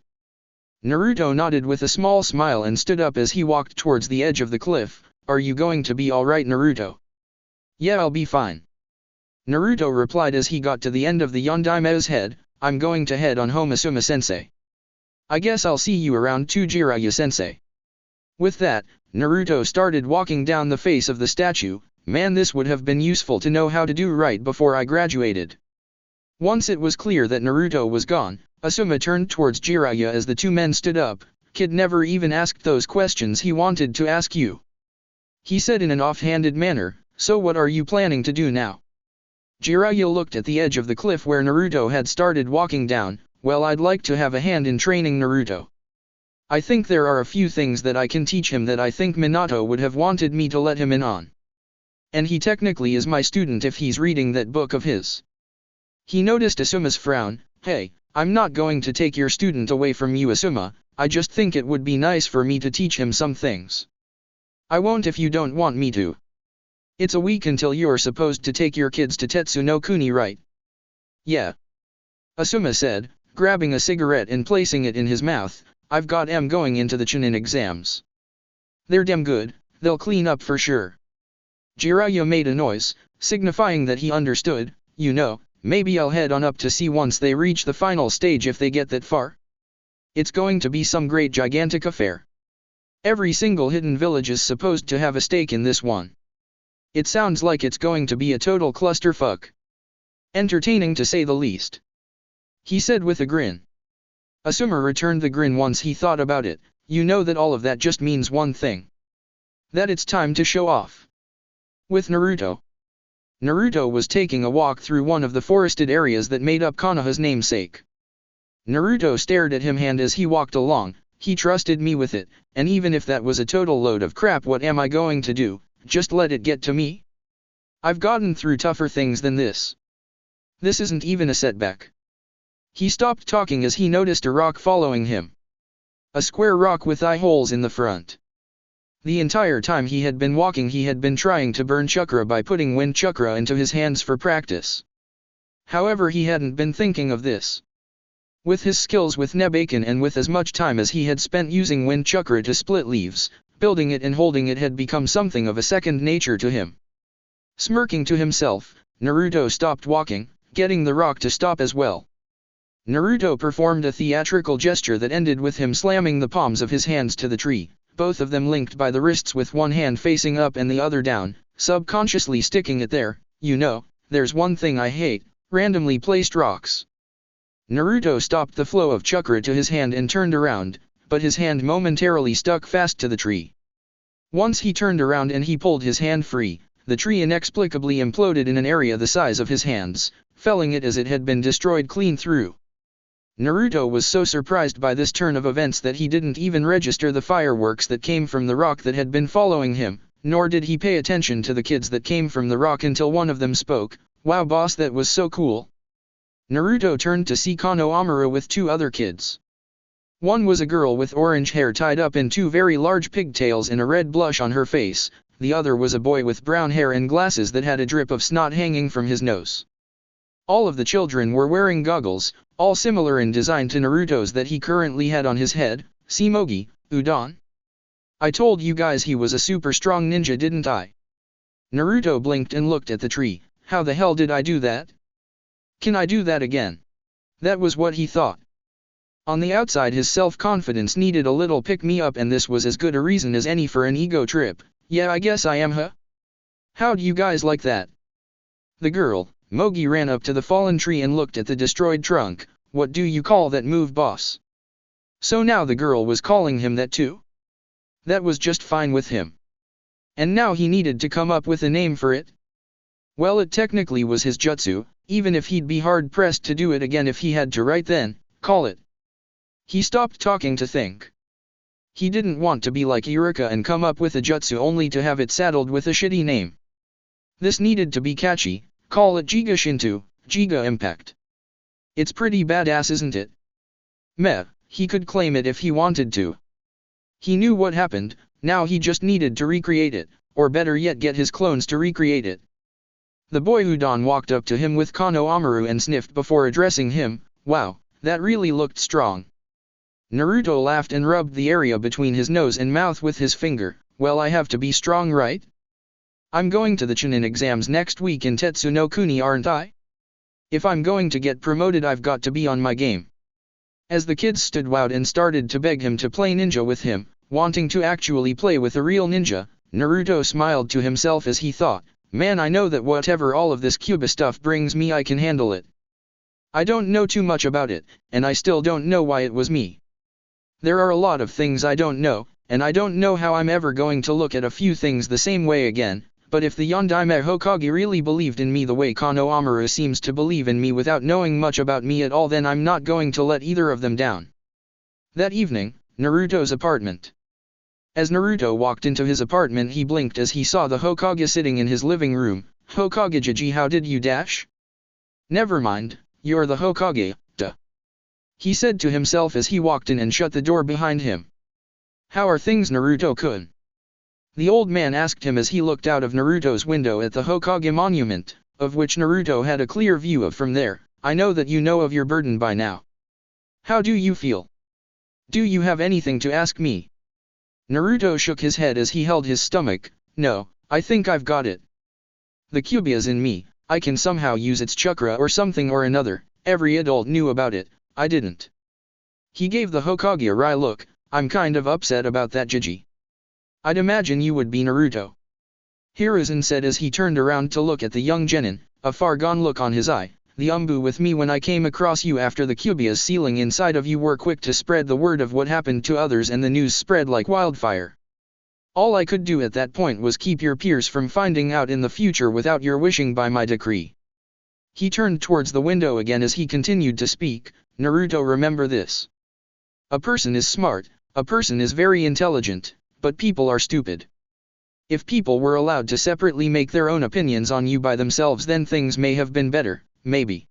S1: Naruto nodded with a small smile and stood up as he walked towards the edge of the cliff, are you going to be alright, Naruto? Yeah, I'll be fine. Naruto replied as he got to the end of the Yondaime's head, I'm going to head on home, Asuma-sensei. I guess I'll see you around too, Jiraiya-sensei. With that, Naruto started walking down the face of the statue, man, this would have been useful to know how to do right before I graduated. Once it was clear that Naruto was gone, Asuma turned towards Jiraiya as the two men stood up, kid never even asked those questions he wanted to ask you. He said in an offhanded manner, so what are you planning to do now? Jiraiya looked at the edge of the cliff where Naruto had started walking down, well, I'd like to have a hand in training Naruto. I think there are a few things that I can teach him that I think Minato would have wanted me to let him in on. And he technically is my student if he's reading that book of his. He noticed Asuma's frown, hey, I'm not going to take your student away from you, Asuma, I just think it would be nice for me to teach him some things. I won't if you don't want me to. It's a week until you're supposed to take your kids to Tetsu no Kuni, right? Yeah. Asuma said, grabbing a cigarette and placing it in his mouth. I've got them going into the Chunin exams. They're damn good, they'll clean up for sure. Jiraiya made a noise, signifying that he understood. You know, maybe I'll head on up to see once they reach the final stage if they get that far. It's going to be some great gigantic affair. Every single hidden village is supposed to have a stake in this one. It sounds like it's going to be a total clusterfuck. Entertaining to say the least. He said with a grin. Asuma returned the grin once he thought about it. You know that all of that just means one thing. That it's time to show off. With Naruto. Naruto was taking a walk through one of the forested areas that made up Konoha's namesake. Naruto stared at him, and as he walked along, he trusted me with it, and even if that was a total load of crap, what am I going to do, just let it get to me? I've gotten through tougher things than this. This isn't even a setback. He stopped talking as he noticed a rock following him. A square rock with eye holes in the front. The entire time he had been walking, he had been trying to burn chakra by putting wind chakra into his hands for practice. However, he hadn't been thinking of this. With his skills with Nebakin and with as much time as he had spent using wind chakra to split leaves, building it and holding it had become something of a second nature to him. Smirking to himself, Naruto stopped walking, getting the rock to stop as well. Naruto performed a theatrical gesture that ended with him slamming the palms of his hands to the tree, both of them linked by the wrists with one hand facing up and the other down, subconsciously sticking it there. You know, there's one thing I hate, randomly placed rocks. Naruto stopped the flow of chakra to his hand and turned around, but his hand momentarily stuck fast to the tree. Once he turned around and he pulled his hand free, the tree inexplicably imploded in an area the size of his hands, felling it as it had been destroyed clean through. Naruto was so surprised by this turn of events that he didn't even register the fireworks that came from the rock that had been following him, nor did he pay attention to the kids that came from the rock until one of them spoke. Wow boss, that was so cool. Naruto turned to see Konohamaru with two other kids. One was a girl with orange hair tied up in two very large pigtails and a red blush on her face, the other was a boy with brown hair and glasses that had a drip of snot hanging from his nose. All of the children were wearing goggles, all similar in design to Naruto's that he currently had on his head. See Mogi, Udon? I told you guys he was a super strong ninja, didn't I? Naruto blinked and looked at the tree. How the hell did I do that? Can I do that again? That was what he thought. On the outside his self-confidence needed a little pick-me-up, and this was as good a reason as any for an ego trip. Yeah, I guess I am, huh? How'd you guys like that? The girl, Mogi, ran up to the fallen tree and looked at the destroyed trunk. What do you call that move, boss? So now the girl was calling him that too? That was just fine with him. And now he needed to come up with a name for it? Well, it technically was his jutsu, even if he'd be hard-pressed to do it again if he had to right then. Call it. He stopped talking to think. He didn't want to be like Iruka and come up with a jutsu only to have it saddled with a shitty name. This needed to be catchy. Call it Giga Shinto, Giga Impact. It's pretty badass, isn't it? Meh, he could claim it if he wanted to. He knew what happened, now he just needed to recreate it, or better yet get his clones to recreate it. The boy Udon walked up to him with Konohamaru and sniffed before addressing him. Wow, that really looked strong. Naruto laughed and rubbed the area between his nose and mouth with his finger. Well, I have to be strong, right? I'm going to the Chunin exams next week in Tetsu no Kuni, aren't I? If I'm going to get promoted, I've got to be on my game. As the kids stood wowed and started to beg him to play ninja with him, wanting to actually play with a real ninja, Naruto smiled to himself as he thought, man, I know that whatever all of this Cuba stuff brings me, I can handle it. I don't know too much about it, and I still don't know why it was me. There are a lot of things I don't know, and I don't know how I'm ever going to look at a few things the same way again. But if the Yondaime Hokage really believed in me the way Konohamaru seems to believe in me without knowing much about me at all, then I'm not going to let either of them down. That evening, Naruto's apartment. As Naruto walked into his apartment, he blinked as he saw the Hokage sitting in his living room. Hokage-jiji, how did you dash? Never mind, you're the Hokage, duh. He said to himself as he walked in and shut the door behind him. How are things, Naruto-kun? The old man asked him as he looked out of Naruto's window at the Hokage monument, of which Naruto had a clear view of from there. I know that you know of your burden by now. How do you feel? Do you have anything to ask me? Naruto shook his head as he held his stomach. No, I think I've got it. The Kyuubi is in me, I can somehow use its chakra or something or another. Every adult knew about it, I didn't. He gave the Hokage a wry look. I'm kind of upset about that, Jiji. I'd imagine you would be Naruto. Hiruzen said as he turned around to look at the young genin, a far-gone look on his eye. The umbu with me when I came across you after the Kyuubi's sealing inside of you were quick to spread the word of what happened to others, and the news spread like wildfire. All I could do at that point was keep your peers from finding out in the future without your wishing by my decree. He turned towards the window again as he continued to speak. Naruto, remember this. A person is smart, a person is very intelligent, but people are stupid. If people were allowed to separately make their own opinions on you by themselves, then things may have been better, maybe.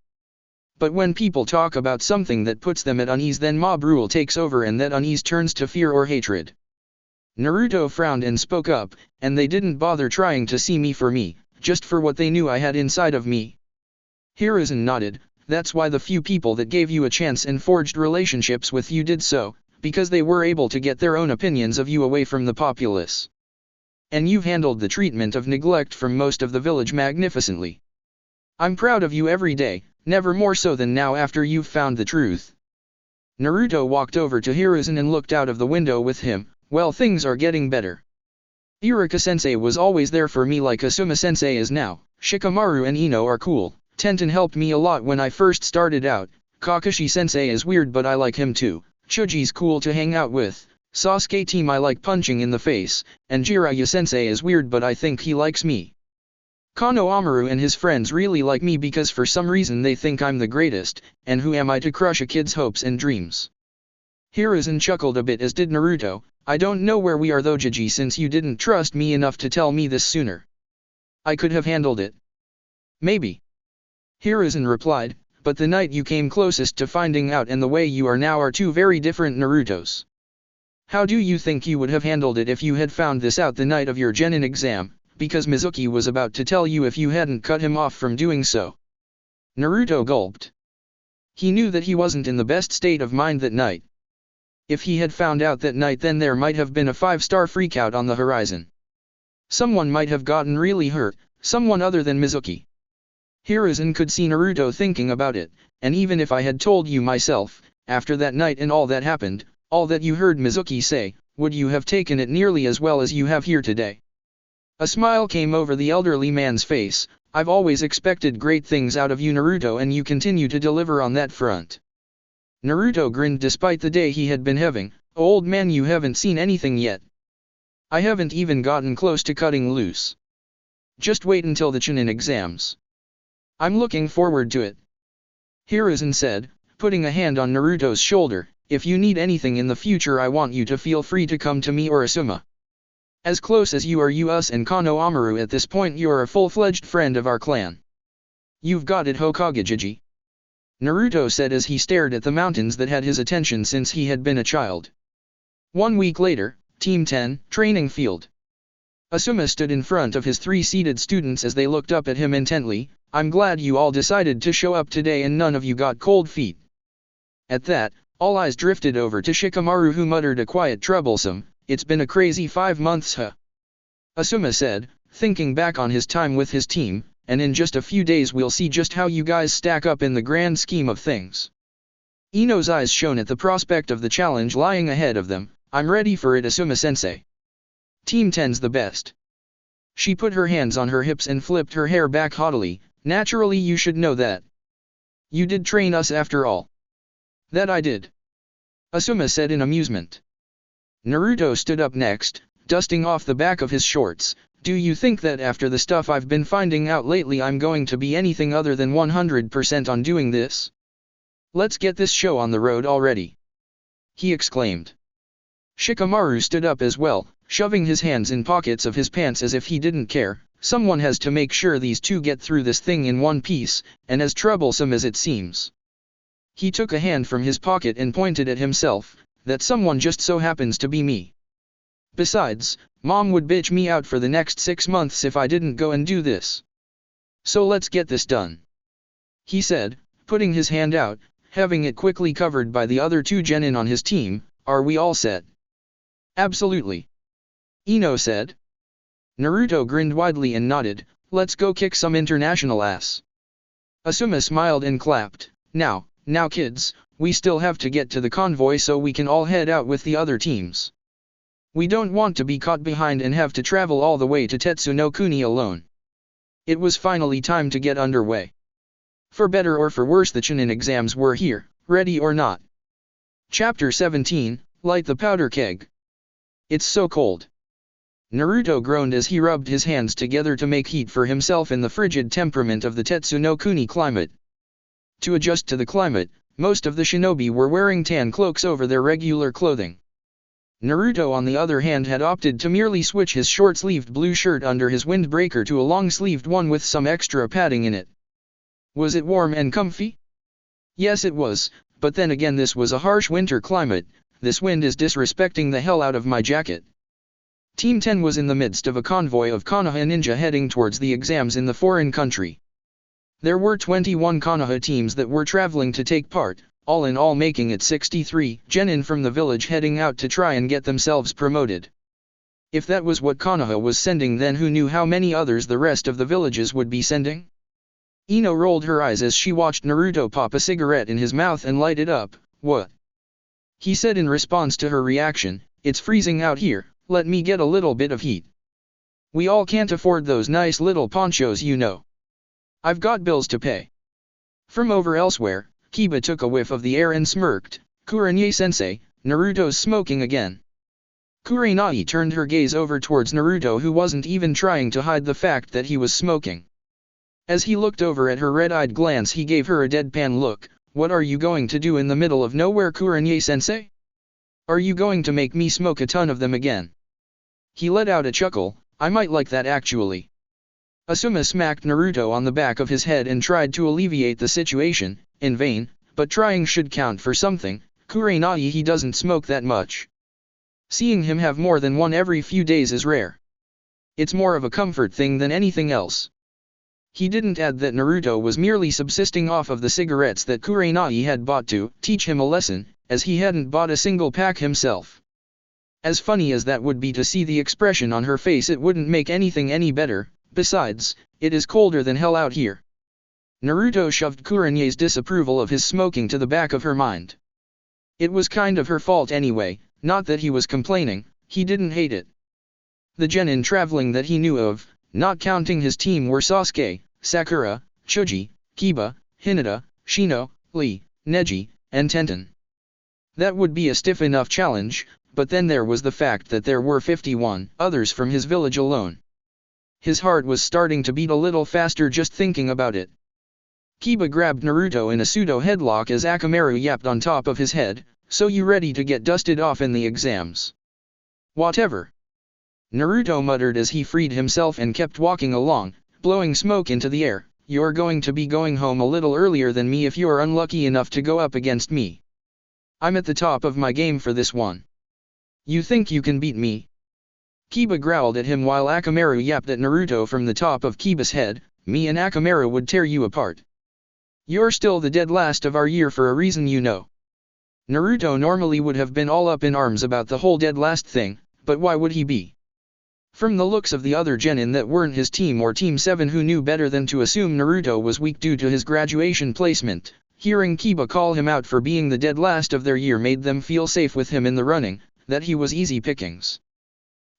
S1: But when people talk about something that puts them at unease, then mob rule takes over and that unease turns to fear or hatred. Naruto frowned and spoke up, and they didn't bother trying to see me for me, just for what they knew I had inside of me. Hiruzen nodded. That's why the few people that gave you a chance and forged relationships with you did so, because they were able to get their own opinions of you away from the populace. And you've handled the treatment of neglect from most of the village magnificently. I'm proud of you every day, never more so than now after you've found the truth. Naruto walked over to Hiruzen and looked out of the window with him. Well, things are getting better. Iruka-sensei was always there for me like Asuma-sensei is now. Shikamaru and Ino are cool. Tenten helped me a lot when I first started out. Kakashi-sensei is weird but I like him too. Choji's cool to hang out with. Sasuke team I like punching in the face, and Jiraiya-sensei is weird but I think he likes me. Konohamaru and his friends really like me because for some reason they think I'm the greatest, and who am I to crush a kid's hopes and dreams? Hiruzen chuckled a bit as did Naruto. I don't know where we are though, Jiji, since you didn't trust me enough to tell me this sooner. I could have handled it. Maybe. Hiruzen replied, but the night you came closest to finding out and the way you are now are two very different Narutos. How do you think you would have handled it if you had found this out the night of your genin exam, because Mizuki was about to tell you if you hadn't cut him off from doing so? Naruto gulped. He knew that he wasn't in the best state of mind that night. If he had found out that night, then there might have been a 5-star freakout on the horizon. Someone might have gotten really hurt, someone other than Mizuki. Hiruzen could see Naruto thinking about it, and even if I had told you myself, after that night and all that happened, all that you heard Mizuki say, would you have taken it nearly as well as you have here today? A smile came over the elderly man's face. I've always expected great things out of you, Naruto, and you continue to deliver on that front. Naruto grinned despite the day he had been having. Old man, you haven't seen anything yet. I haven't even gotten close to cutting loose. Just wait until the Chunin exams. I'm looking forward to it. Hiruzen said, putting a hand on Naruto's shoulder. If you need anything in the future, I want you to feel free to come to me or Asuma. As close as you are us and Konohamaru at this point, you are a full-fledged friend of our clan. You've got it, Hokage Jiji. Naruto said as he stared at the mountains that had his attention since he had been a child. 1 week later, Team 10, training field. Asuma stood in front of his 3 seated students as they looked up at him intently. I'm glad you all decided to show up today and none of you got cold feet. At that, all eyes drifted over to Shikamaru, who muttered a quiet troublesome, it's been a crazy 5 months, huh? Asuma said, thinking back on his time with his team, and in just a few days we'll see just how you guys stack up in the grand scheme of things. Ino's eyes shone at the prospect of the challenge lying ahead of them. I'm ready for it, Asuma-sensei. Team 10's the best. She put her hands on her hips and flipped her hair back haughtily. Naturally, you should know that. You did train us after all. That I did. Asuma said in amusement. Naruto stood up next, dusting off the back of his shorts. Do you think that after the stuff I've been finding out lately I'm going to be anything other than 100% on doing this? Let's get this show on the road already. He exclaimed. Shikamaru stood up as well, shoving his hands in pockets of his pants as if he didn't care. Someone has to make sure these two get through this thing in one piece, and as troublesome as it seems. He took a hand from his pocket and pointed at himself. That someone just so happens to be me. Besides, Mom would bitch me out for the next 6 months if I didn't go and do this. So let's get this done. He said, putting his hand out, having it quickly covered by the other two genin on his team. Are we all set? Absolutely. Ino said. Naruto grinned widely and nodded, let's go kick some international ass. Asuma smiled and clapped. Now kids, we still have to get to the convoy so we can all head out with the other teams. We don't want to be caught behind and have to travel all the way to Tetsu no Kuni alone. It was finally time to get underway. For better or for worse, the Chunin exams were here, ready or not. Chapter 17, Light the Powder Keg. It's so cold. Naruto groaned as he rubbed his hands together to make heat for himself in the frigid temperament of the Tetsu no Kuni climate. To adjust to the climate, most of the shinobi were wearing tan cloaks over their regular clothing. Naruto on the other hand had opted to merely switch his short-sleeved blue shirt under his windbreaker to a long-sleeved one with some extra padding in it. Was it warm and comfy? Yes it was, but then again this was a harsh winter climate. This wind is disrespecting the hell out of my jacket. Team 10 was in the midst of a convoy of Konoha ninja heading towards the exams in the foreign country. There were 21 Konoha teams that were traveling to take part, all in all making it 63 genin from the village heading out to try and get themselves promoted. If that was what Konoha was sending, then who knew how many others the rest of the villages would be sending? Ino rolled her eyes as she watched Naruto pop a cigarette in his mouth and light it up. What? He said in response to her reaction, it's freezing out here, let me get a little bit of heat. We all can't afford those nice little ponchos, you know. I've got bills to pay. From over elsewhere, Kiba took a whiff of the air and smirked. Kurenai-sensei, Naruto's smoking again. Kurenai turned her gaze over towards Naruto, who wasn't even trying to hide the fact that he was smoking. As he looked over at her red-eyed glance, he gave her a deadpan look. What are you going to do in the middle of nowhere, Kurenai-sensei? Are you going to make me smoke a ton of them again? He let out a chuckle. I might like that actually. Asuma smacked Naruto on the back of his head and tried to alleviate the situation, in vain, but trying should count for something. Kurenai, he doesn't smoke that much. Seeing him have more than one every few days is rare. It's more of a comfort thing than anything else. He didn't add that Naruto was merely subsisting off of the cigarettes that Kurenai had bought to teach him a lesson, as he hadn't bought a single pack himself. As funny as that would be to see the expression on her face, it wouldn't make anything any better. Besides, it is colder than hell out here. Naruto shoved Kurenai's disapproval of his smoking to the back of her mind. It was kind of her fault anyway, not that he was complaining, he didn't hate it. The genin traveling that he knew of, not counting his team, were Sasuke, Sakura, Choji, Kiba, Hinata, Shino, Lee, Neji, and Tenten. That would be a stiff enough challenge, but then there was the fact that there were 51 others from his village alone. His heart was starting to beat a little faster just thinking about it. Kiba grabbed Naruto in a pseudo-headlock as Akamaru yapped on top of his head, so you ready to get dusted off in the exams? Whatever. Naruto muttered as he freed himself and kept walking along, blowing smoke into the air. You're going to be going home a little earlier than me if you're unlucky enough to go up against me. I'm at the top of my game for this one. You think you can beat me? Kiba growled at him while Akamaru yapped at Naruto from the top of Kiba's head. Me and Akamaru would tear you apart. You're still the dead last of our year for a reason, you know. Naruto normally would have been all up in arms about the whole dead last thing, but why would he be? From the looks of the other genin that weren't his team or Team 7, who knew better than to assume Naruto was weak due to his graduation placement, hearing Kiba call him out for being the dead last of their year made them feel safe with him in the running, that he was easy pickings.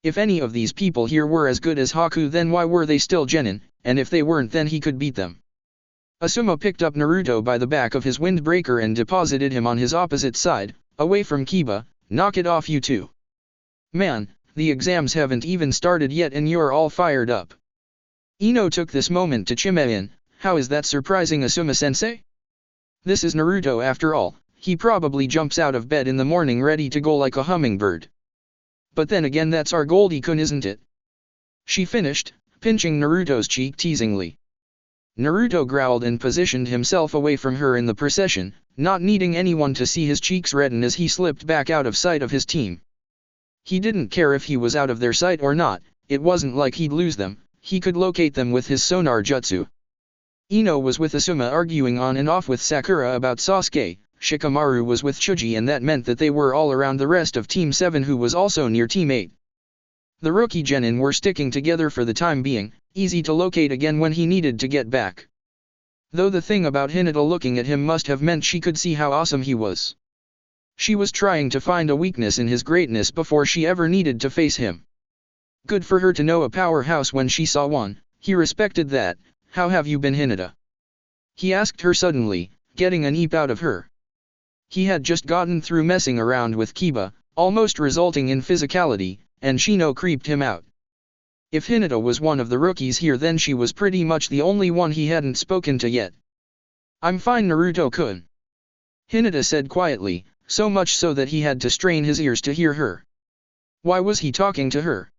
S1: If any of these people here were as good as Haku, then why were they still genin, and if they weren't, then he could beat them. Asuma picked up Naruto by the back of his windbreaker and deposited him on his opposite side, away from Kiba. Knock it off, you two. Man, the exams haven't even started yet and you're all fired up. Ino took this moment to chime in. How is that surprising, Asuma-sensei? This is Naruto after all. He probably jumps out of bed in the morning ready to go like a hummingbird. But then again, that's our Goldie-kun, isn't it? She finished, pinching Naruto's cheek teasingly. Naruto growled and positioned himself away from her in the procession, not needing anyone to see his cheeks redden as he slipped back out of sight of his team. He didn't care if he was out of their sight or not, it wasn't like he'd lose them, he could locate them with his sonar jutsu. Ino was with Asuma arguing on and off with Sakura about Sasuke, Shikamaru was with Chuji, and that meant that they were all around the rest of Team 7 who was also near Team 8. The rookie genin were sticking together for the time being, easy to locate again when he needed to get back. Though the thing about Hinata looking at him must have meant she could see how awesome he was. She was trying to find a weakness in his greatness before she ever needed to face him. Good for her to know a powerhouse when she saw one. He respected that. How have you been, Hinata? He asked her suddenly, getting an eep out of her. He had just gotten through messing around with Kiba, almost resulting in physicality, and Shino creeped him out. If Hinata was one of the rookies here, then she was pretty much the only one he hadn't spoken to yet. I'm fine, Naruto-kun. Hinata said quietly, so much so that he had to strain his ears to hear her. Why was he talking to her?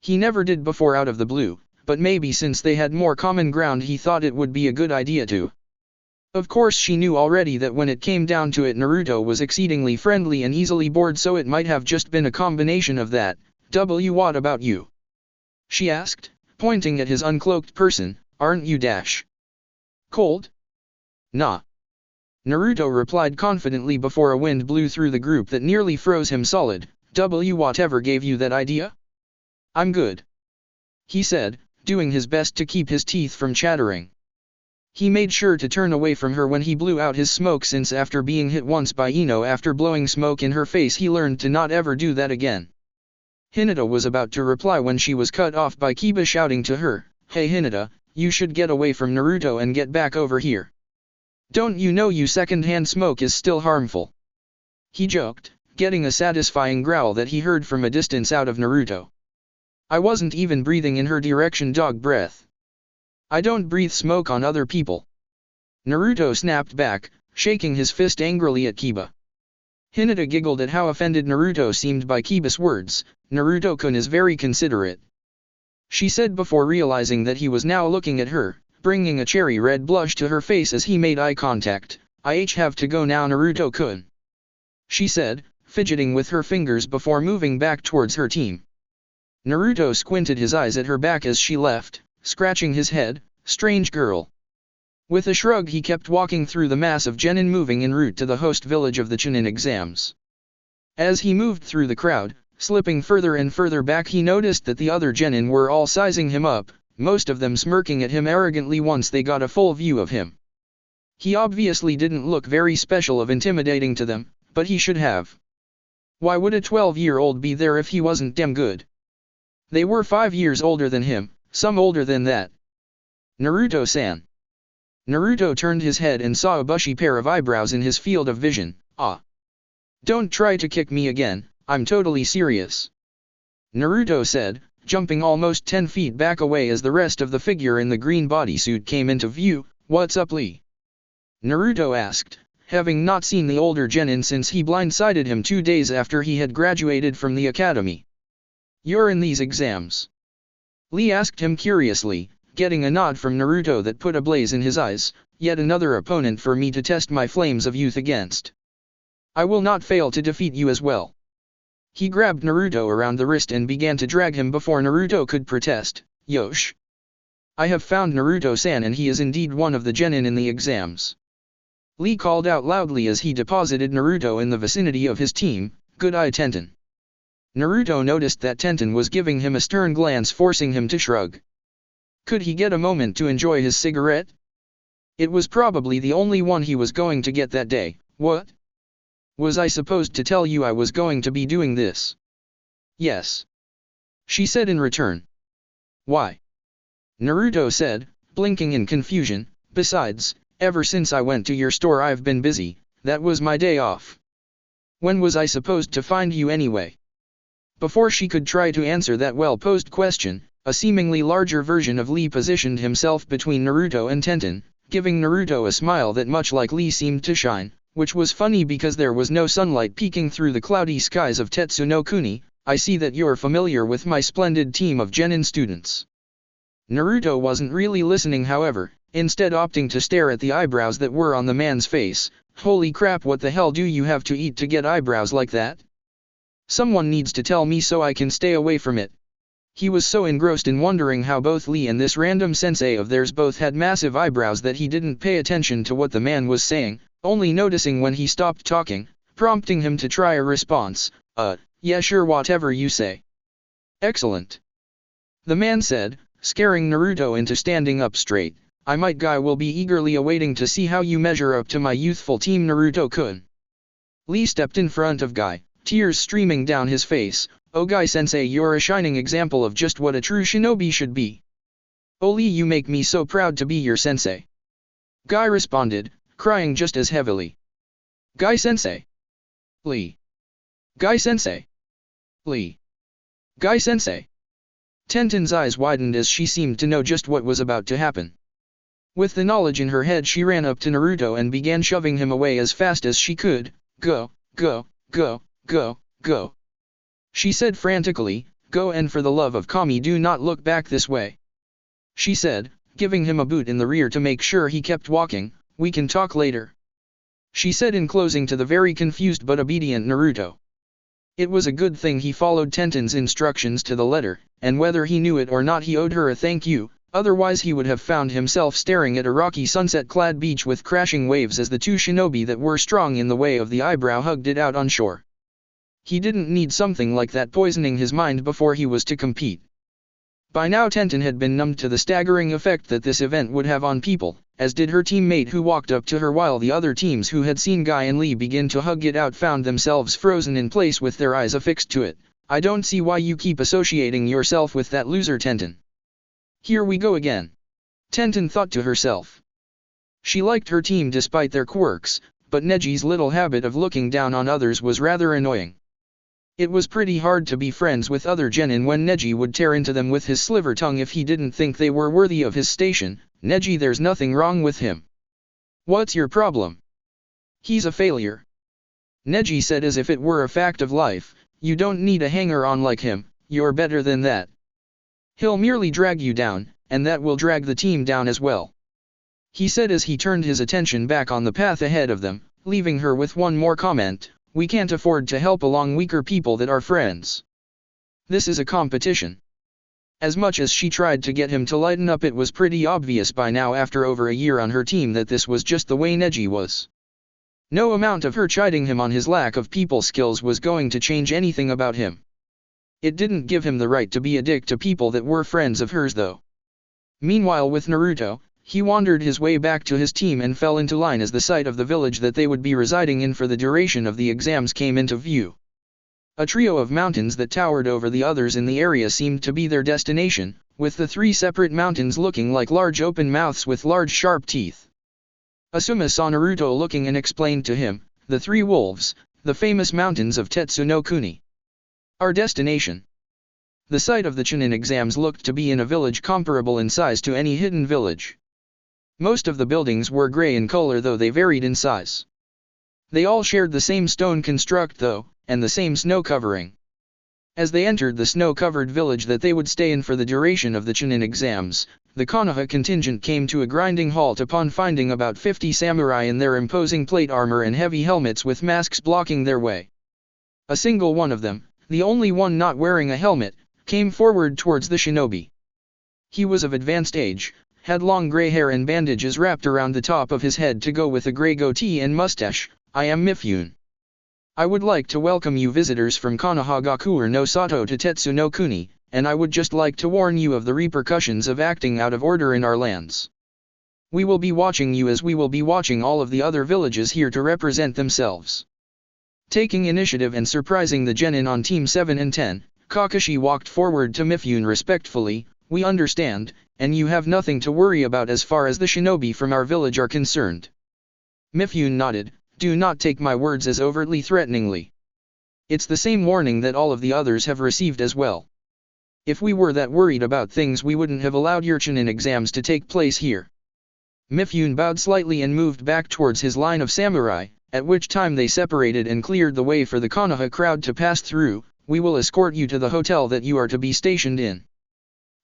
S1: He never did before out of the blue, but maybe since they had more common ground he thought it would be a good idea to. Of course she knew already that when it came down to it Naruto was exceedingly friendly and easily bored, so it might have just been a combination of that. What about you? She asked, pointing at his uncloaked person. Aren't you cold? Nah. Naruto replied confidently before a wind blew through the group that nearly froze him solid. Whatever gave you that idea? I'm good. He said, doing his best to keep his teeth from chattering. He made sure to turn away from her when he blew out his smoke, since after being hit once by Ino after blowing smoke in her face he learned to not ever do that again. Hinata was about to reply when she was cut off by Kiba shouting to her, Hey Hinata, you should get away from Naruto and get back over here. Don't you know you second-hand smoke is still harmful? He joked, getting a satisfying growl that he heard from a distance out of Naruto. I wasn't even breathing in her direction, dog breath. I don't breathe smoke on other people. Naruto snapped back, shaking his fist angrily at Kiba. Hinata giggled at how offended Naruto seemed by Kiba's words. Naruto-kun is very considerate, she said before realizing that he was now looking at her, bringing a cherry red blush to her face as he made eye contact. I have to go now, Naruto-kun, she said, fidgeting with her fingers before moving back towards her team. Naruto squinted his eyes at her back as she left, scratching his head. Strange girl. With a shrug he kept walking through the mass of genin moving en route to the host village of the Chunin exams. As he moved through the crowd, slipping further and further back, he noticed that the other genin were all sizing him up, most of them smirking at him arrogantly once they got a full view of him. He obviously didn't look very special or intimidating to them, but he should have. Why would a 12-year-old be there if he wasn't damn good? They were 5 years older than him, some older than that. Naruto-san. Naruto turned his head and saw a bushy pair of eyebrows in his field of vision. Ah. Don't try to kick me again, I'm totally serious. Naruto said, jumping almost 10 feet back away as the rest of the figure in the green bodysuit came into view. What's up, Lee? Naruto asked, having not seen the older genin since he blindsided him 2 days after he had graduated from the academy. You're in these exams? Lee asked him curiously, getting a nod from Naruto that put a blaze in his eyes. Yet another opponent for me to test my flames of youth against. I will not fail to defeat you as well. He grabbed Naruto around the wrist and began to drag him before Naruto could protest. Yosh. I have found Naruto-san, and he is indeed one of the genin in the exams. Lee called out loudly as he deposited Naruto in the vicinity of his team. Good eye, Tenten. Naruto noticed that Tenten was giving him a stern glance, forcing him to shrug. Could he get a moment to enjoy his cigarette? It was probably the only one he was going to get that day. What? Was I supposed to tell you I was going to be doing this? Yes. She said in return. Why? Naruto said, blinking in confusion. Besides, ever since I went to your store I've been busy, that was my day off. When was I supposed to find you anyway? Before she could try to answer that well-posed question, a seemingly larger version of Lee positioned himself between Naruto and Tenten, giving Naruto a smile that much like Lee seemed to shine, which was funny because there was no sunlight peeking through the cloudy skies of Tetsu no Kuni. I see that you're familiar with my splendid team of genin students. Naruto wasn't really listening, however, instead opting to stare at the eyebrows that were on the man's face. Holy crap, what the hell do you have to eat to get eyebrows like that? Someone needs to tell me so I can stay away from it. He was so engrossed in wondering how both Lee and this random sensei of theirs both had massive eyebrows that he didn't pay attention to what the man was saying, only noticing when he stopped talking, prompting him to try a response. Yeah sure, whatever you say. Excellent. The man said, scaring Naruto into standing up straight. I might Guy will be eagerly awaiting to see how you measure up to my youthful team Naruto-kun. Lee stepped in front of Guy, tears streaming down his face. Oh Guy-sensei, you're a shining example of just what a true shinobi should be. Oh Lee, you make me so proud to be your sensei. Guy responded, crying just as heavily. Guy-sensei. Lee. Guy-sensei. Lee. Guy-sensei. Tenten's eyes widened as she seemed to know just what was about to happen. With the knowledge in her head, she ran up to Naruto and began shoving him away as fast as she could. Go, go, go, go, go. She said frantically, go, and for the love of Kami do not look back this way. She said, giving him a boot in the rear to make sure he kept walking. We can talk later. She said, enclosing to the very confused but obedient Naruto. It was a good thing he followed Tenten's instructions to the letter, and whether he knew it or not he owed her a thank you, otherwise he would have found himself staring at a rocky sunset-clad beach with crashing waves as the two shinobi that were strong in the way of the eyebrow hugged it out on shore. He didn't need something like that poisoning his mind before he was to compete. By now Tenten had been numbed to the staggering effect that this event would have on people, as did her teammate who walked up to her, while the other teams who had seen Guy and Lee begin to hug it out found themselves frozen in place with their eyes affixed to it. I don't see why you keep associating yourself with that loser Tenten. Here we go again. Tenten thought to herself. She liked her team despite their quirks, but Neji's little habit of looking down on others was rather annoying. It was pretty hard to be friends with other genin when Neji would tear into them with his sliver tongue if he didn't think they were worthy of his station. Neji, there's nothing wrong with him. What's your problem? He's a failure. Neji said as if it were a fact of life. You don't need a hanger-on like him, you're better than that. He'll merely drag you down, and that will drag the team down as well. He said as he turned his attention back on the path ahead of them, leaving her with one more comment. We can't afford to help along weaker people that are friends. This is a competition. As much as she tried to get him to lighten up, it was pretty obvious by now after over a year on her team that this was just the way Neji was. No amount of her chiding him on his lack of people skills was going to change anything about him. It didn't give him the right to be a dick to people that were friends of hers though. Meanwhile with Naruto, he wandered his way back to his team and fell into line as the site of the village that they would be residing in for the duration of the exams came into view. A trio of mountains that towered over the others in the area seemed to be their destination, with the three separate mountains looking like large open mouths with large sharp teeth. Asuma saw Naruto looking and explained to him, the three wolves, the famous mountains of Tetsu no Kuni. Our destination. The site of the Chunin exams looked to be in a village comparable in size to any hidden village. Most of the buildings were gray in color though they varied in size. They all shared the same stone construct though, and the same snow covering. As they entered the snow-covered village that they would stay in for the duration of the Chunin exams, the Konoha contingent came to a grinding halt upon finding about 50 samurai in their imposing plate armor and heavy helmets with masks blocking their way. A single one of them, the only one not wearing a helmet, came forward towards the shinobi. He was of advanced age, had long gray hair and bandages wrapped around the top of his head to go with a gray goatee and mustache. I am Mifune. I would like to welcome you visitors from Konohagakuer no Sato to Tetsu no Kuni, and I would just like to warn you of the repercussions of acting out of order in our lands. We will be watching you as we will be watching all of the other villages here to represent themselves. Taking initiative and surprising the genin on Team 7 and 10, Kakashi walked forward to Mifune respectfully. We understand, and you have nothing to worry about as far as the shinobi from our village are concerned. Mifune nodded. Do not take my words as overtly threateningly. It's the same warning that all of the others have received as well. If we were that worried about things we wouldn't have allowed your Chunin exams to take place here. Mifune bowed slightly and moved back towards his line of samurai, at which time they separated and cleared the way for the Konoha crowd to pass through. We will escort you to the hotel that you are to be stationed in.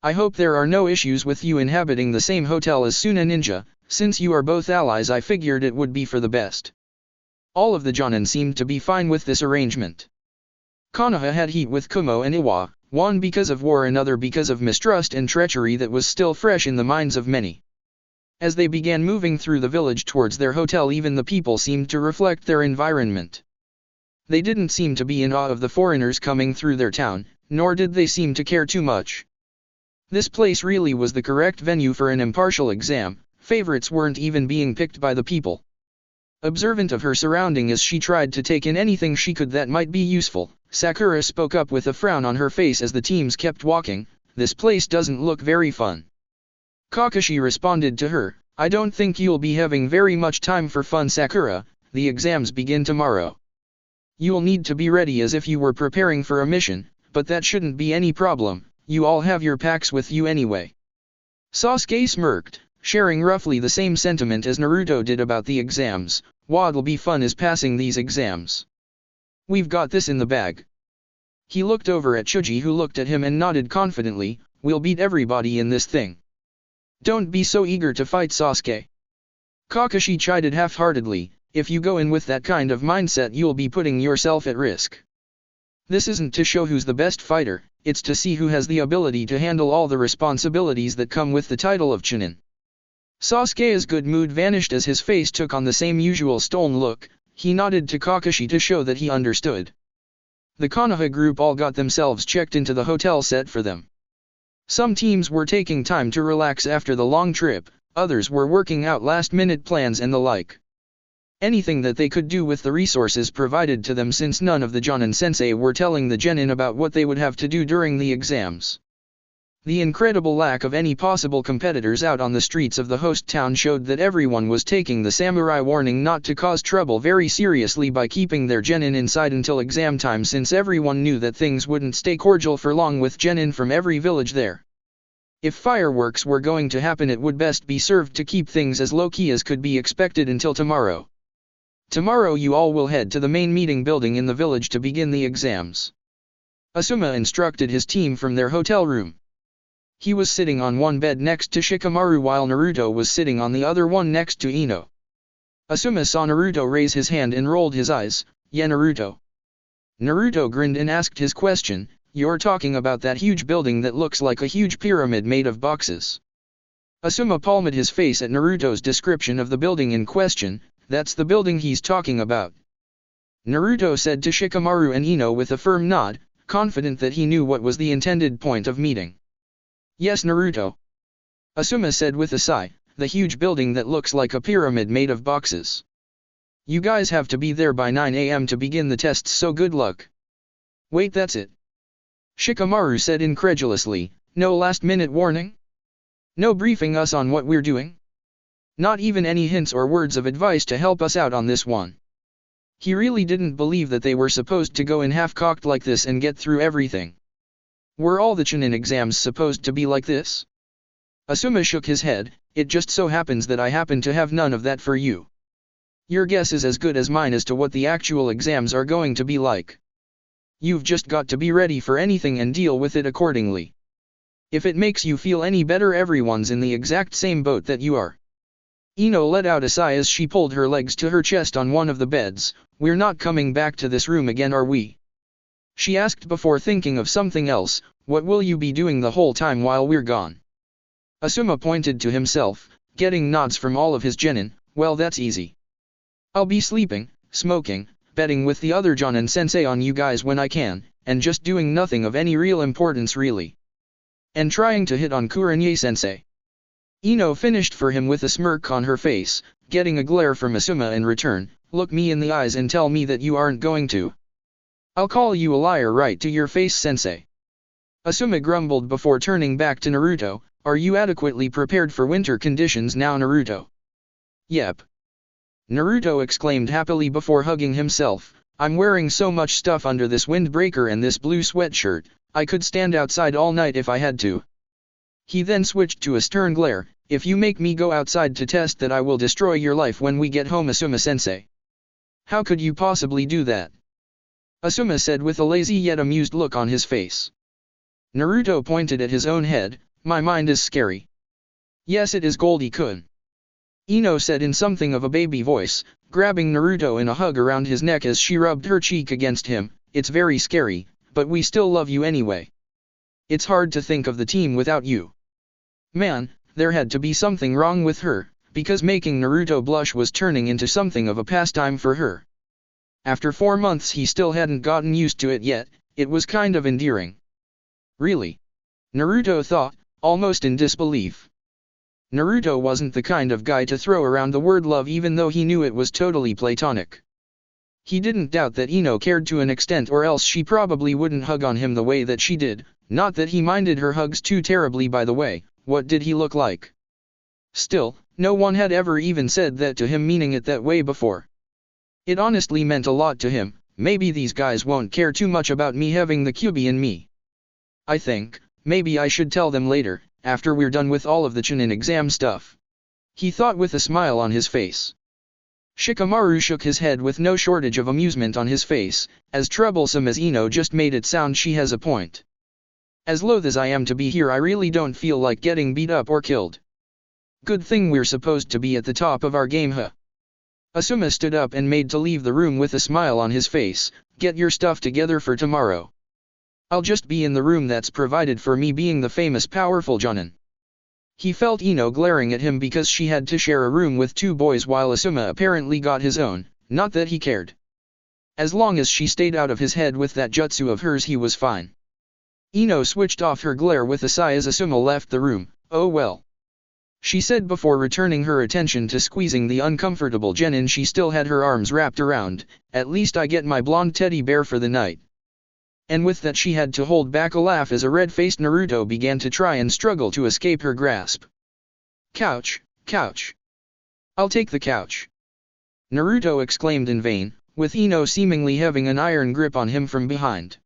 S1: I hope there are no issues with you inhabiting the same hotel as Suna Ninja. Since you are both allies, I figured it would be for the best. All of the Jonin seemed to be fine with this arrangement. Konoha had heat with Kumo and Iwa, one because of war, another because of mistrust and treachery that was still fresh in the minds of many. As they began moving through the village towards their hotel, even the people seemed to reflect their environment. They didn't seem to be in awe of the foreigners coming through their town, nor did they seem to care too much. This place really was the correct venue for an impartial exam. Favorites weren't even being picked by the people. Observant of her surrounding as she tried to take in anything she could that might be useful, Sakura spoke up with a frown on her face as the teams kept walking. "This place doesn't look very fun." Kakashi responded to her, "I don't think you'll be having very much time for fun, Sakura. The exams begin tomorrow. You'll need to be ready as if you were preparing for a mission, but that shouldn't be any problem. You all have your packs with you anyway." Sasuke smirked, sharing roughly the same sentiment as Naruto did about the exams. "What'll be fun is passing these exams. We've got this in the bag." He looked over at Chuji, who looked at him and nodded confidently. "We'll beat everybody in this thing." "Don't be so eager to fight, Sasuke." Kakashi chided half-heartedly, "If you go in with that kind of mindset, you'll be putting yourself at risk. This isn't to show who's the best fighter, it's to see who has the ability to handle all the responsibilities that come with the title of Chunin." Sasuke's good mood vanished as his face took on the same usual stolid look. He nodded to Kakashi to show that he understood. The Konoha group all got themselves checked into the hotel set for them. Some teams were taking time to relax after the long trip, others were working out last-minute plans and the like. Anything that they could do with the resources provided to them, since none of the Jonin sensei were telling the genin about what they would have to do during the exams. The incredible lack of any possible competitors out on the streets of the host town showed that everyone was taking the samurai warning not to cause trouble very seriously by keeping their genin inside until exam time, since everyone knew that things wouldn't stay cordial for long with genin from every village there. If fireworks were going to happen, it would best be served to keep things as low-key as could be expected until tomorrow. Tomorrow you all will head to the main meeting building in the village to begin the exams. Asuma instructed his team from their hotel room. He was sitting on one bed next to Shikamaru while Naruto was sitting on the other one next to Ino. Asuma saw Naruto raise his hand and rolled his eyes. "Yeah, Naruto." Naruto grinned and asked his question, "You're talking about that huge building that looks like a huge pyramid made of boxes?" Asuma palmed his face at Naruto's description of the building in question. "That's the building he's talking about," Naruto said to Shikamaru and Ino with a firm nod, confident that he knew what was the intended point of meeting. "Yes, Naruto," Asuma said with a sigh, "the huge building that looks like a pyramid made of boxes. You guys have to be there by 9 a.m. to begin the tests, so good luck." "Wait, that's it?" Shikamaru said incredulously. "No last-minute warning? No briefing us on what we're doing? Not even any hints or words of advice to help us out on this one?" He really didn't believe that they were supposed to go in half-cocked like this and get through everything. Were all the Chunin exams supposed to be like this? Asuma shook his head. "It just so happens that I happen to have none of that for you. Your guess is as good as mine as to what the actual exams are going to be like. You've just got to be ready for anything and deal with it accordingly. If it makes you feel any better, everyone's in the exact same boat that you are." Ino let out a sigh as she pulled her legs to her chest on one of the beds. "We're not coming back to this room again, are we?" she asked before thinking of something else. "What will you be doing the whole time while we're gone?" Asuma pointed to himself, getting nods from all of his genin. "Well, that's easy. I'll be sleeping, smoking, betting with the other Jonin sensei on you guys when I can, and just doing nothing of any real importance really. And trying to hit on Kurenye sensei." Ino finished for him with a smirk on her face, getting a glare from Asuma in return. "Look me in the eyes and tell me that you aren't going to." "I'll call you a liar right to your face, sensei." Asuma grumbled before turning back to Naruto. "Are you adequately prepared for winter conditions now, Naruto?" "Yep," Naruto exclaimed happily before hugging himself. "I'm wearing so much stuff under this windbreaker and this blue sweatshirt, I could stand outside all night if I had to." He then switched to a stern glare. "If you make me go outside to test that, I will destroy your life when we get home, Asuma-sensei." "How could you possibly do that?" Asuma said with a lazy yet amused look on his face. Naruto pointed at his own head. "My mind is scary." "Yes, it is, Goldie-kun," Ino said in something of a baby voice, grabbing Naruto in a hug around his neck as she rubbed her cheek against him. "It's very scary, but we still love you anyway." It's hard to think of the team without you. Man, there had to be something wrong with her, because making Naruto blush was turning into something of a pastime for her. After 4 months he still hadn't gotten used to it yet, it was kind of endearing. Really? Naruto thought, almost in disbelief. Naruto wasn't the kind of guy to throw around the word love even though he knew it was totally platonic. He didn't doubt that Ino cared to an extent or else she probably wouldn't hug on him the way that she did, not that he minded her hugs too terribly by the way, what did he look like? Still, no one had ever even said that to him meaning it that way before. It honestly meant a lot to him. Maybe these guys won't care too much about me having the QB in me. I think, maybe I should tell them later, after we're done with all of the Chunin exam stuff. He thought with a smile on his face. Shikamaru shook his head with no shortage of amusement on his face, as troublesome as Ino just made it sound. She has a point. As loath as I am to be here, I really don't feel like getting beat up or killed. Good thing we're supposed to be at the top of our game, huh? Asuma stood up and made to leave the room with a smile on his face. Get your stuff together for tomorrow. I'll just be in the room that's provided for me, being the famous powerful Jonin. He felt Ino glaring at him because she had to share a room with 2 boys while Asuma apparently got his own, not that he cared. As long as she stayed out of his head with that jutsu of hers he was fine. Ino switched off her glare with a sigh as Asuma left the room. Oh well, she said before returning her attention to squeezing the uncomfortable genin she still had her arms wrapped around. At least I get my blonde teddy bear for the night. And with that she had to hold back a laugh as a red-faced Naruto began to try and struggle to escape her grasp. Couch, couch. I'll take the couch. Naruto exclaimed in vain, with Ino seemingly having an iron grip on him from behind.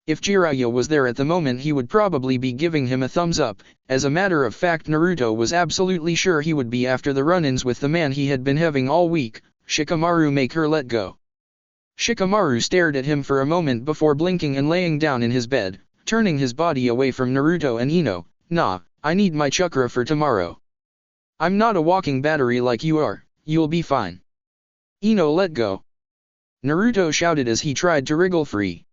S1: If Jiraiya was there at the moment he would probably be giving him a thumbs up. As a matter of fact, Naruto was absolutely sure he would be after the run-ins with the man he had been having all week. Shikamaru, make her let go. Shikamaru stared at him for a moment before blinking and laying down in his bed, turning his body away from Naruto and Ino. Nah, I need my chakra for tomorrow. I'm not a walking battery like you are, you'll be fine. Ino, let go. Naruto shouted as he tried to wriggle free.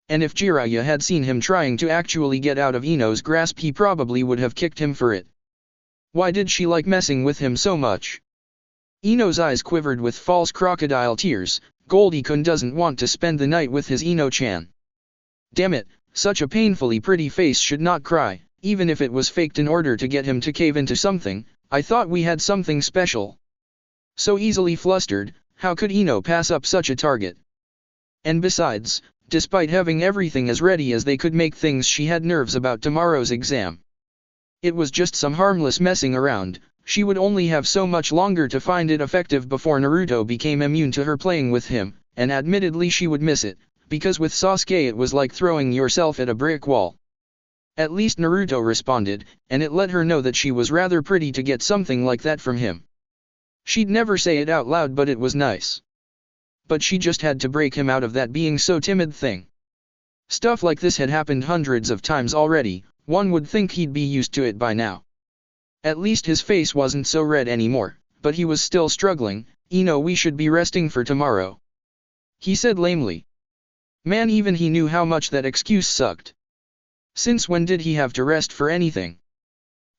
S1: And if Jiraiya had seen him trying to actually get out of Ino's grasp he probably would have kicked him for it. Why did she like messing with him so much? Ino's eyes quivered with false crocodile tears. Goldie-kun doesn't want to spend the night with his Ino-chan. Damn it, such a painfully pretty face should not cry, even if it was faked in order to get him to cave into something. I thought we had something special. So easily flustered, how could Ino pass up such a target? And besides, despite having everything as ready as they could make things, she had nerves about tomorrow's exam. It was just some harmless messing around. She would only have so much longer to find it effective before Naruto became immune to her playing with him, and admittedly she would miss it, because with Sasuke it was like throwing yourself at a brick wall. At least Naruto responded, and it let her know that she was rather pretty to get something like that from him. She'd never say it out loud, but it was nice. But she just had to break him out of that being so timid thing. Stuff like this had happened hundreds of times already, one would think he'd be used to it by now. At least his face wasn't so red anymore, but he was still struggling. Ino, we should be resting for tomorrow. He said lamely. Man, even he knew how much that excuse sucked. Since when did he have to rest for anything?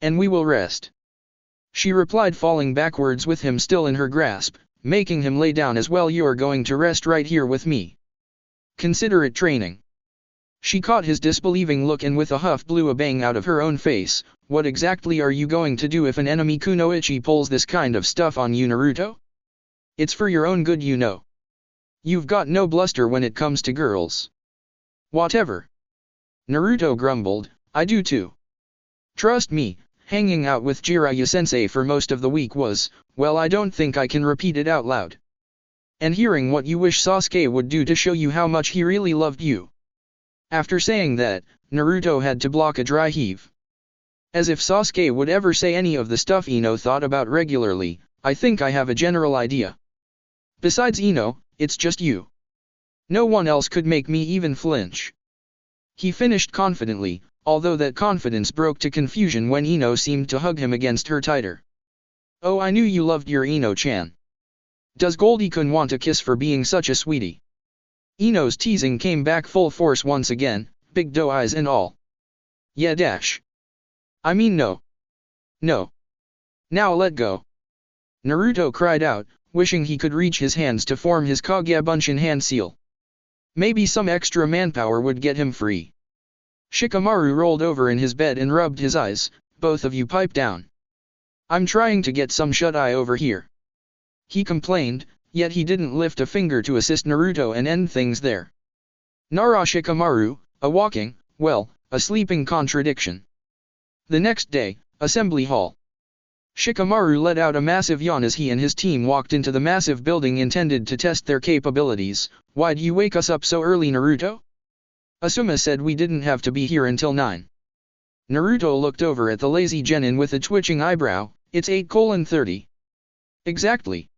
S1: And we will rest. She replied, falling backwards with him still in her grasp, making him lay down as well. You're going to rest right here with me. Consider it training. She caught his disbelieving look and with a huff blew a bang out of her own face. What exactly are you going to do if an enemy kunoichi pulls this kind of stuff on you, Naruto? It's for your own good, you know. You've got no bluster when it comes to girls. Whatever. Naruto grumbled, I do too. Trust me, hanging out with Jiraiya-sensei for most of the week was, well, I don't think I can repeat it out loud. And hearing what you wish Sasuke would do to show you how much he really loved you. After saying that, Naruto had to block a dry heave. As if Sasuke would ever say any of the stuff Ino thought about regularly. I think I have a general idea. Besides Ino, it's just you. No one else could make me even flinch. He finished confidently, although that confidence broke to confusion when Ino seemed to hug him against her tighter. Oh, I knew you loved your Ino-chan. Does Goldie-kun want a kiss for being such a sweetie? Ino's teasing came back full force once again, big doe eyes and all. Yeah dash. I mean no. No. Now let go. Naruto cried out, wishing he could reach his hands to form his Kagebunshin hand seal. Maybe some extra manpower would get him free. Shikamaru rolled over in his bed and rubbed his eyes. Both of you pipe down. I'm trying to get some shut-eye over here. He complained, yet he didn't lift a finger to assist Naruto and end things there. Nara Shikamaru, a walking, well, a sleeping contradiction. The next day, Assembly Hall. Shikamaru let out a massive yawn as he and his team walked into the massive building intended to test their capabilities. Why'd you wake us up so early, Naruto? Asuma said we didn't have to be here until 9. Naruto looked over at the lazy genin with a twitching eyebrow. It's 8:30. Exactly.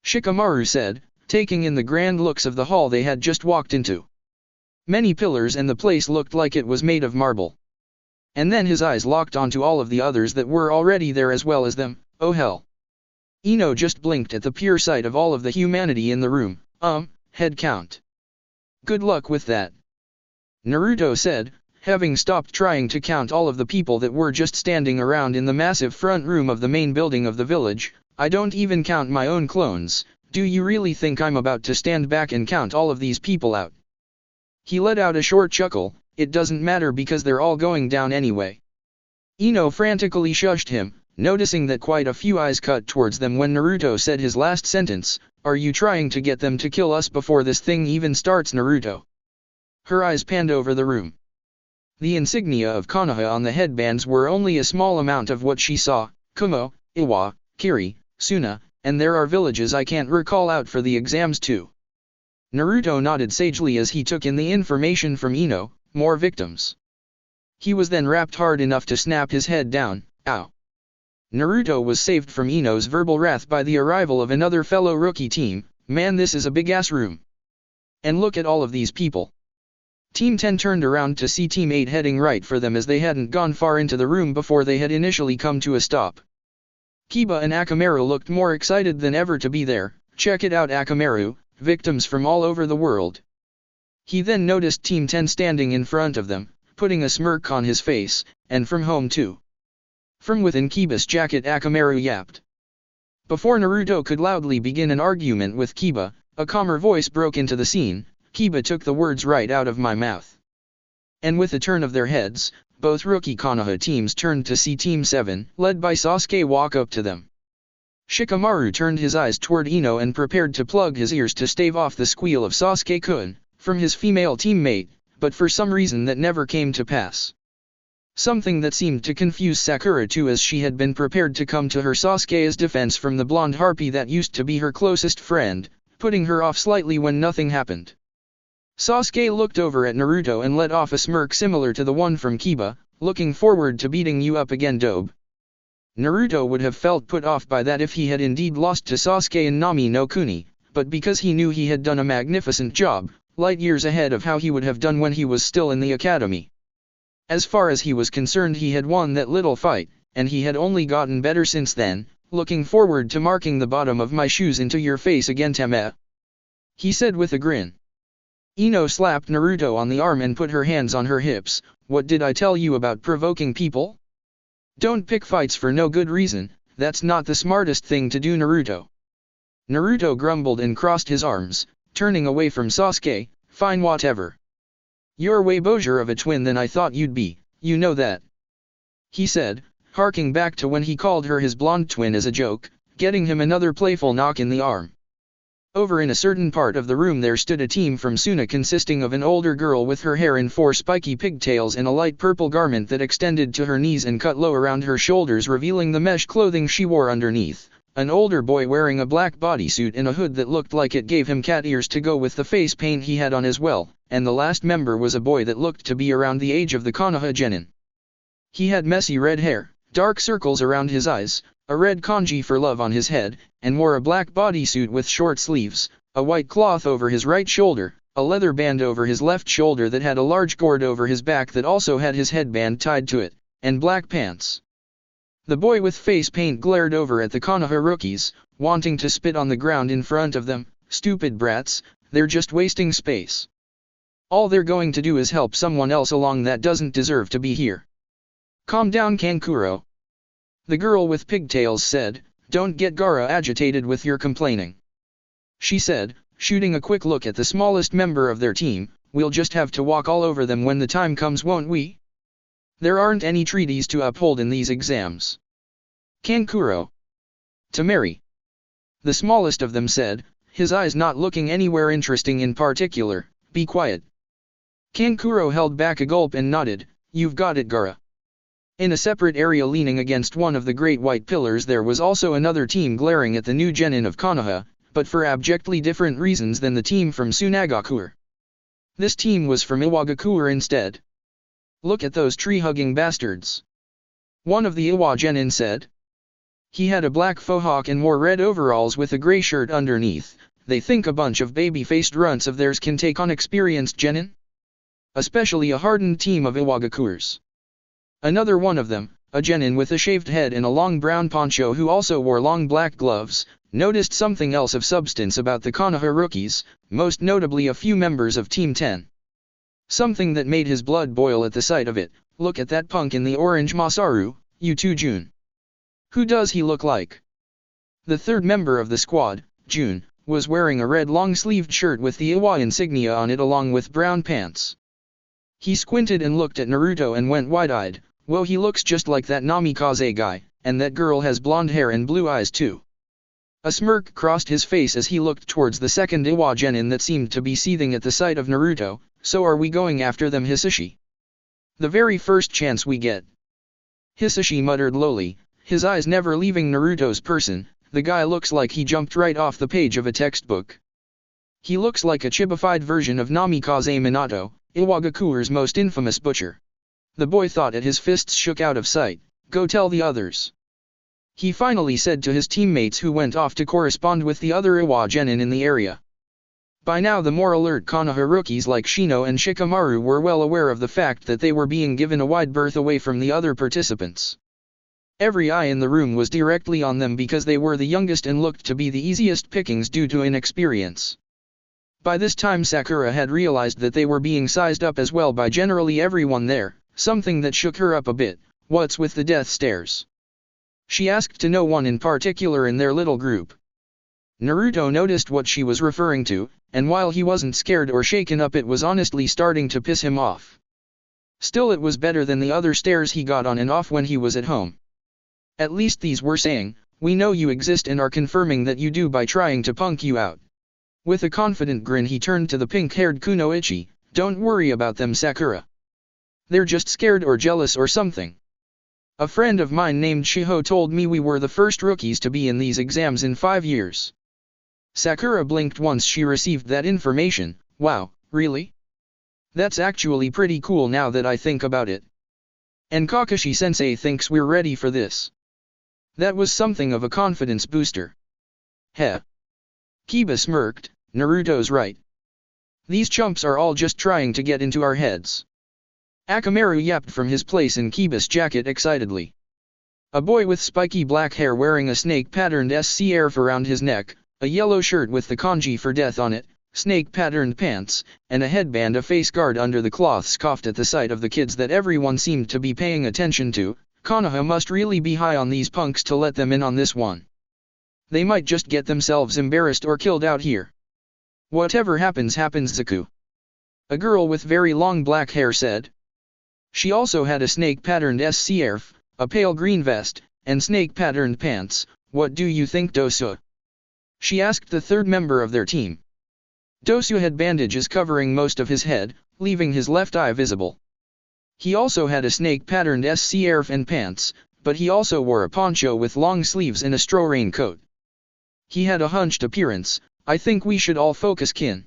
S1: Shikamaru said, taking in the grand looks of the hall they had just walked into. Many pillars and the place looked like it was made of marble. And then his eyes locked onto all of the others that were already there as well as them. Oh hell. Ino just blinked at the pure sight of all of the humanity in the room. Head count. Good luck with that. Naruto said, having stopped trying to count all of the people that were just standing around in the massive front room of the main building of the village. I don't even count my own clones. Do you really think I'm about to stand back and count all of these people out? He let out a short chuckle. It doesn't matter because they're all going down anyway. Ino frantically shushed him, noticing that quite a few eyes cut towards them when Naruto said his last sentence. Are you trying to get them to kill us before this thing even starts, Naruto? Her eyes panned over the room. The insignia of Konoha on the headbands were only a small amount of what she saw. Kumo, Iwa, Kiri, Suna, and there are villages I can't recall out for the exams too. Naruto nodded sagely as he took in the information from Ino. More victims. He was then wrapped hard enough to snap his head down. Ow. Naruto was saved from Ino's verbal wrath by the arrival of another fellow rookie team. Man, this is a big-ass room. And look at all of these people. Team 10 turned around to see Team 8 heading right for them as they hadn't gone far into the room before they had initially come to a stop. Kiba and Akamaru looked more excited than ever to be there. Check it out, Akamaru, victims from all over the world. He then noticed Team 10 standing in front of them, putting a smirk on his face, and from home too. From within Kiba's jacket Akamaru yapped. Before Naruto could loudly begin an argument with Kiba, a calmer voice broke into the scene. Kiba took the words right out of my mouth. And with a turn of their heads, both rookie Konoha teams turned to see Team 7, led by Sasuke, walk up to them. Shikamaru turned his eyes toward Ino and prepared to plug his ears to stave off the squeal of Sasuke-kun from his female teammate, but for some reason that never came to pass. Something that seemed to confuse Sakura too, as she had been prepared to come to her Sasuke's defense from the blonde harpy that used to be her closest friend, putting her off slightly when nothing happened. Sasuke looked over at Naruto and let off a smirk similar to the one from Kiba. Looking forward to beating you up again, Dobe. Naruto would have felt put off by that if he had indeed lost to Sasuke in Nami no Kuni, but because he knew he had done a magnificent job, light years ahead of how he would have done when he was still in the academy. As far as he was concerned, he had won that little fight, and he had only gotten better since then. Looking forward to marking the bottom of my shoes into your face again, Tama, he said with a grin. Ino slapped Naruto on the arm and put her hands on her hips. What did I tell you about provoking people? Don't pick fights for no good reason. That's not the smartest thing to do, Naruto. Naruto grumbled and crossed his arms, turning away from Sasuke. Fine, whatever. You're way bouger of a twin than I thought you'd be, you know that, he said, harking back to when he called her his blonde twin as a joke, getting him another playful knock in the arm. Over in a certain part of the room there stood a team from Suna consisting of an older girl with her hair in 4 spiky pigtails and a light purple garment that extended to her knees and cut low around her shoulders, revealing the mesh clothing she wore underneath. An older boy wearing a black bodysuit and a hood that looked like it gave him cat ears to go with the face paint he had on as well, and the last member was a boy that looked to be around the age of the Konoha genin. He had messy red hair, dark circles around his eyes, a red kanji for love on his head, and wore a black bodysuit with short sleeves, a white cloth over his right shoulder, a leather band over his left shoulder that had a large cord over his back that also had his headband tied to it, and black pants. The boy with face paint glared over at the Konoha rookies, wanting to spit on the ground in front of them. Stupid brats, they're just wasting space. All they're going to do is help someone else along that doesn't deserve to be here. Calm down, Kankuro. The girl with pigtails said, don't get Gaara agitated with your complaining. She said, shooting a quick look at the smallest member of their team, we'll just have to walk all over them when the time comes, won't we? There aren't any treaties to uphold in these exams. Kankuro. Tamari. The smallest of them said, his eyes not looking anywhere interesting in particular, be quiet. Kankuro held back a gulp and nodded, you've got it, Gaara. In a separate area leaning against one of the great white pillars there was also another team glaring at the new genin of Konoha, but for abjectly different reasons than the team from Tsunagakuer. This team was from Iwagakuer instead. Look at those tree-hugging bastards. One of the Iwa genin said. He had a black faux hawk and wore red overalls with a grey shirt underneath. They think a bunch of baby-faced runts of theirs can take on experienced genin? Especially a hardened team of Iwagakuers. Another one of them, a genin with a shaved head and a long brown poncho who also wore long black gloves, noticed something else of substance about the Konoha rookies, most notably a few members of Team 10. Something that made his blood boil at the sight of it. Look at that punk in the orange Masaru, Yu2 Jun. Who does he look like? The third member of the squad, Jun, was wearing a red long-sleeved shirt with the Iwa insignia on it along with brown pants. He squinted and looked at Naruto and went wide-eyed, whoa, he looks just like that Namikaze guy, and that girl has blonde hair and blue eyes too. A smirk crossed his face as he looked towards the second Iwa genin that seemed to be seething at the sight of Naruto, so are we going after them, Hisashi? The very first chance we get. Hisashi muttered lowly, his eyes never leaving Naruto's person. The guy looks like he jumped right off the page of a textbook. He looks like a chibified version of Namikaze Minato, Iwagakuer's most infamous butcher. The boy thought as his fists shook out of sight, go tell the others. He finally said to his teammates who went off to correspond with the other Iwa genin in the area. By now the more alert Konoha rookies like Shino and Shikamaru were well aware of the fact that they were being given a wide berth away from the other participants. Every eye in the room was directly on them because they were the youngest and looked to be the easiest pickings due to inexperience. By this time Sakura had realized that they were being sized up as well by generally everyone there, something that shook her up a bit. What's with the death stares? She asked to no one in particular in their little group. Naruto noticed what she was referring to, and while he wasn't scared or shaken up it was honestly starting to piss him off. Still it was better than the other stares he got on and off when he was at home. At least these were saying, we know you exist and are confirming that you do by trying to punk you out. With a confident grin he turned to the pink-haired Kunoichi, don't worry about them, Sakura. They're just scared or jealous or something. A friend of mine named Shiho told me we were the first rookies to be in these exams in 5 years. Sakura blinked once she received that information. Wow, really? That's actually pretty cool now that I think about it. And Kakashi-sensei thinks we're ready for this. That was something of a confidence booster. Heh. Kiba smirked, Naruto's right. These chumps are all just trying to get into our heads. Akamaru yapped from his place in Kiba's jacket excitedly. A boy with spiky black hair wearing a snake-patterned scarf around his neck, a yellow shirt with the kanji for death on it, snake-patterned pants, and a headband, a face guard under the cloth, scoffed at the sight of the kids that everyone seemed to be paying attention to. Konoha must really be high on these punks to let them in on this one. They might just get themselves embarrassed or killed out here. Whatever happens happens, Zaku. A girl with very long black hair said. She also had a snake-patterned scarf, a pale green vest, and snake-patterned pants. What do you think, Dosu? She asked the third member of their team. Dosu had bandages covering most of his head, leaving his left eye visible. He also had a snake-patterned scarf and pants, but he also wore a poncho with long sleeves and a straw raincoat. He had a hunched appearance. I think we should all focus, kin.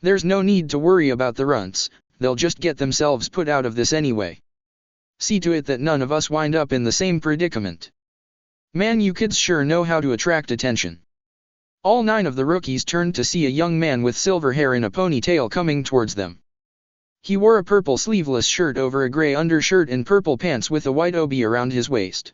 S1: There's no need to worry about the runts, they'll just get themselves put out of this anyway. See to it that none of us wind up in the same predicament. Man, you kids sure know how to attract attention. All 9 of the rookies turned to see a young man with silver hair in a ponytail coming towards them. He wore a purple sleeveless shirt over a gray undershirt and purple pants with a white obi around his waist.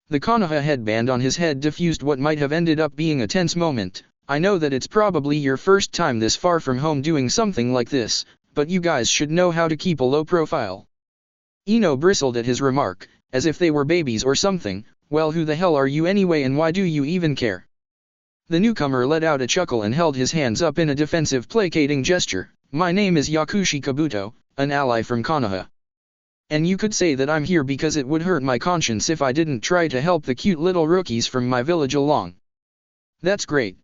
S1: The Konoha headband on his head diffused what might have ended up being a tense moment. I know that it's probably your first time this far from home doing something like this, but you guys should know how to keep a low profile. Ino bristled at his remark, as if they were babies or something. Well, who the hell are you anyway, and why do you even care? The newcomer let out a chuckle and held his hands up in a defensive placating gesture. My name is Yakushi Kabuto, an ally from Konoha. And you could say that I'm here because it would hurt my conscience if I didn't try to help the cute little rookies from my village along. That's great,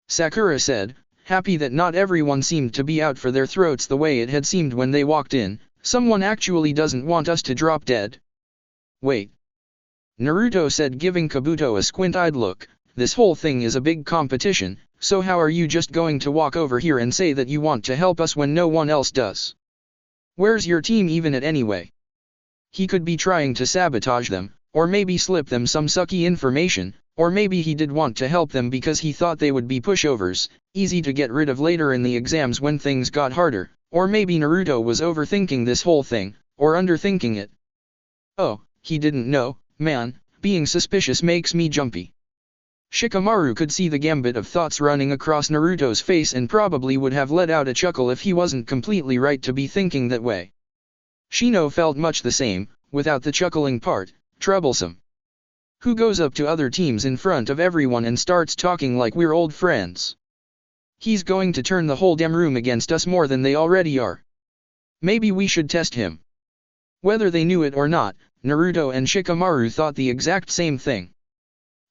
S1: Sakura said, happy that not everyone seemed to be out for their throats the way it had seemed when they walked in. Someone actually doesn't want us to drop dead. Wait, Naruto said, giving Kabuto a squint-eyed look. This whole thing is a big competition, so how are you just going to walk over here and say that you want to help us when no one else does? Where's your team even at anyway? He could be trying to sabotage them, or maybe slip them some sucky information, or maybe he did want to help them because he thought they would be pushovers, easy to get rid of later in the exams when things got harder, or maybe Naruto was overthinking this whole thing, or underthinking it. Oh, he didn't know, man, being suspicious makes me jumpy. Shikamaru could see the gambit of thoughts running across Naruto's face and probably would have let out a chuckle if he wasn't completely right to be thinking that way. Shino felt much the same, without the chuckling part. Troublesome. Who goes up to other teams in front of everyone and starts talking like we're old friends? He's going to turn the whole damn room against us more than they already are. Maybe we should test him. Whether they knew it or not, Naruto and Shikamaru thought the exact same thing.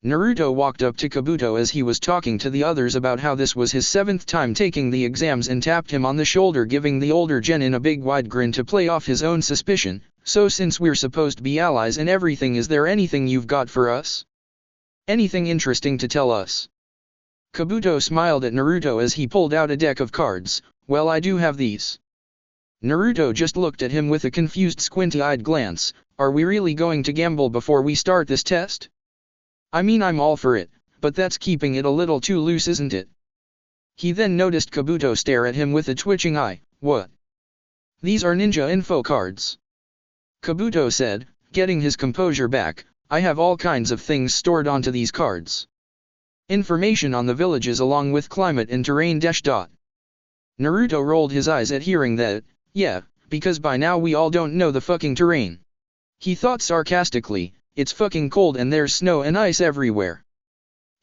S1: Naruto walked up to Kabuto as he was talking to the others about how this was his 7th time taking the exams and tapped him on the shoulder, giving the older genin a big wide grin to play off his own suspicion. So since we're supposed to be allies and everything, is there anything you've got for us? Anything interesting to tell us? Kabuto smiled at Naruto as he pulled out a deck of cards. Well, I do have these. Naruto just looked at him with a confused squinty-eyed glance. Are we really going to gamble before we start this test? I mean, I'm all for it, but that's keeping it a little too loose, isn't it? He then noticed Kabuto stare at him with a twitching eye. What? These are ninja info cards. Kabuto said, getting his composure back. I have all kinds of things stored onto these cards. Information on the villages along with climate and terrain --. Naruto rolled his eyes at hearing that. Yeah, because by now we all don't know the fucking terrain. He thought sarcastically. It's fucking cold and there's snow and ice everywhere.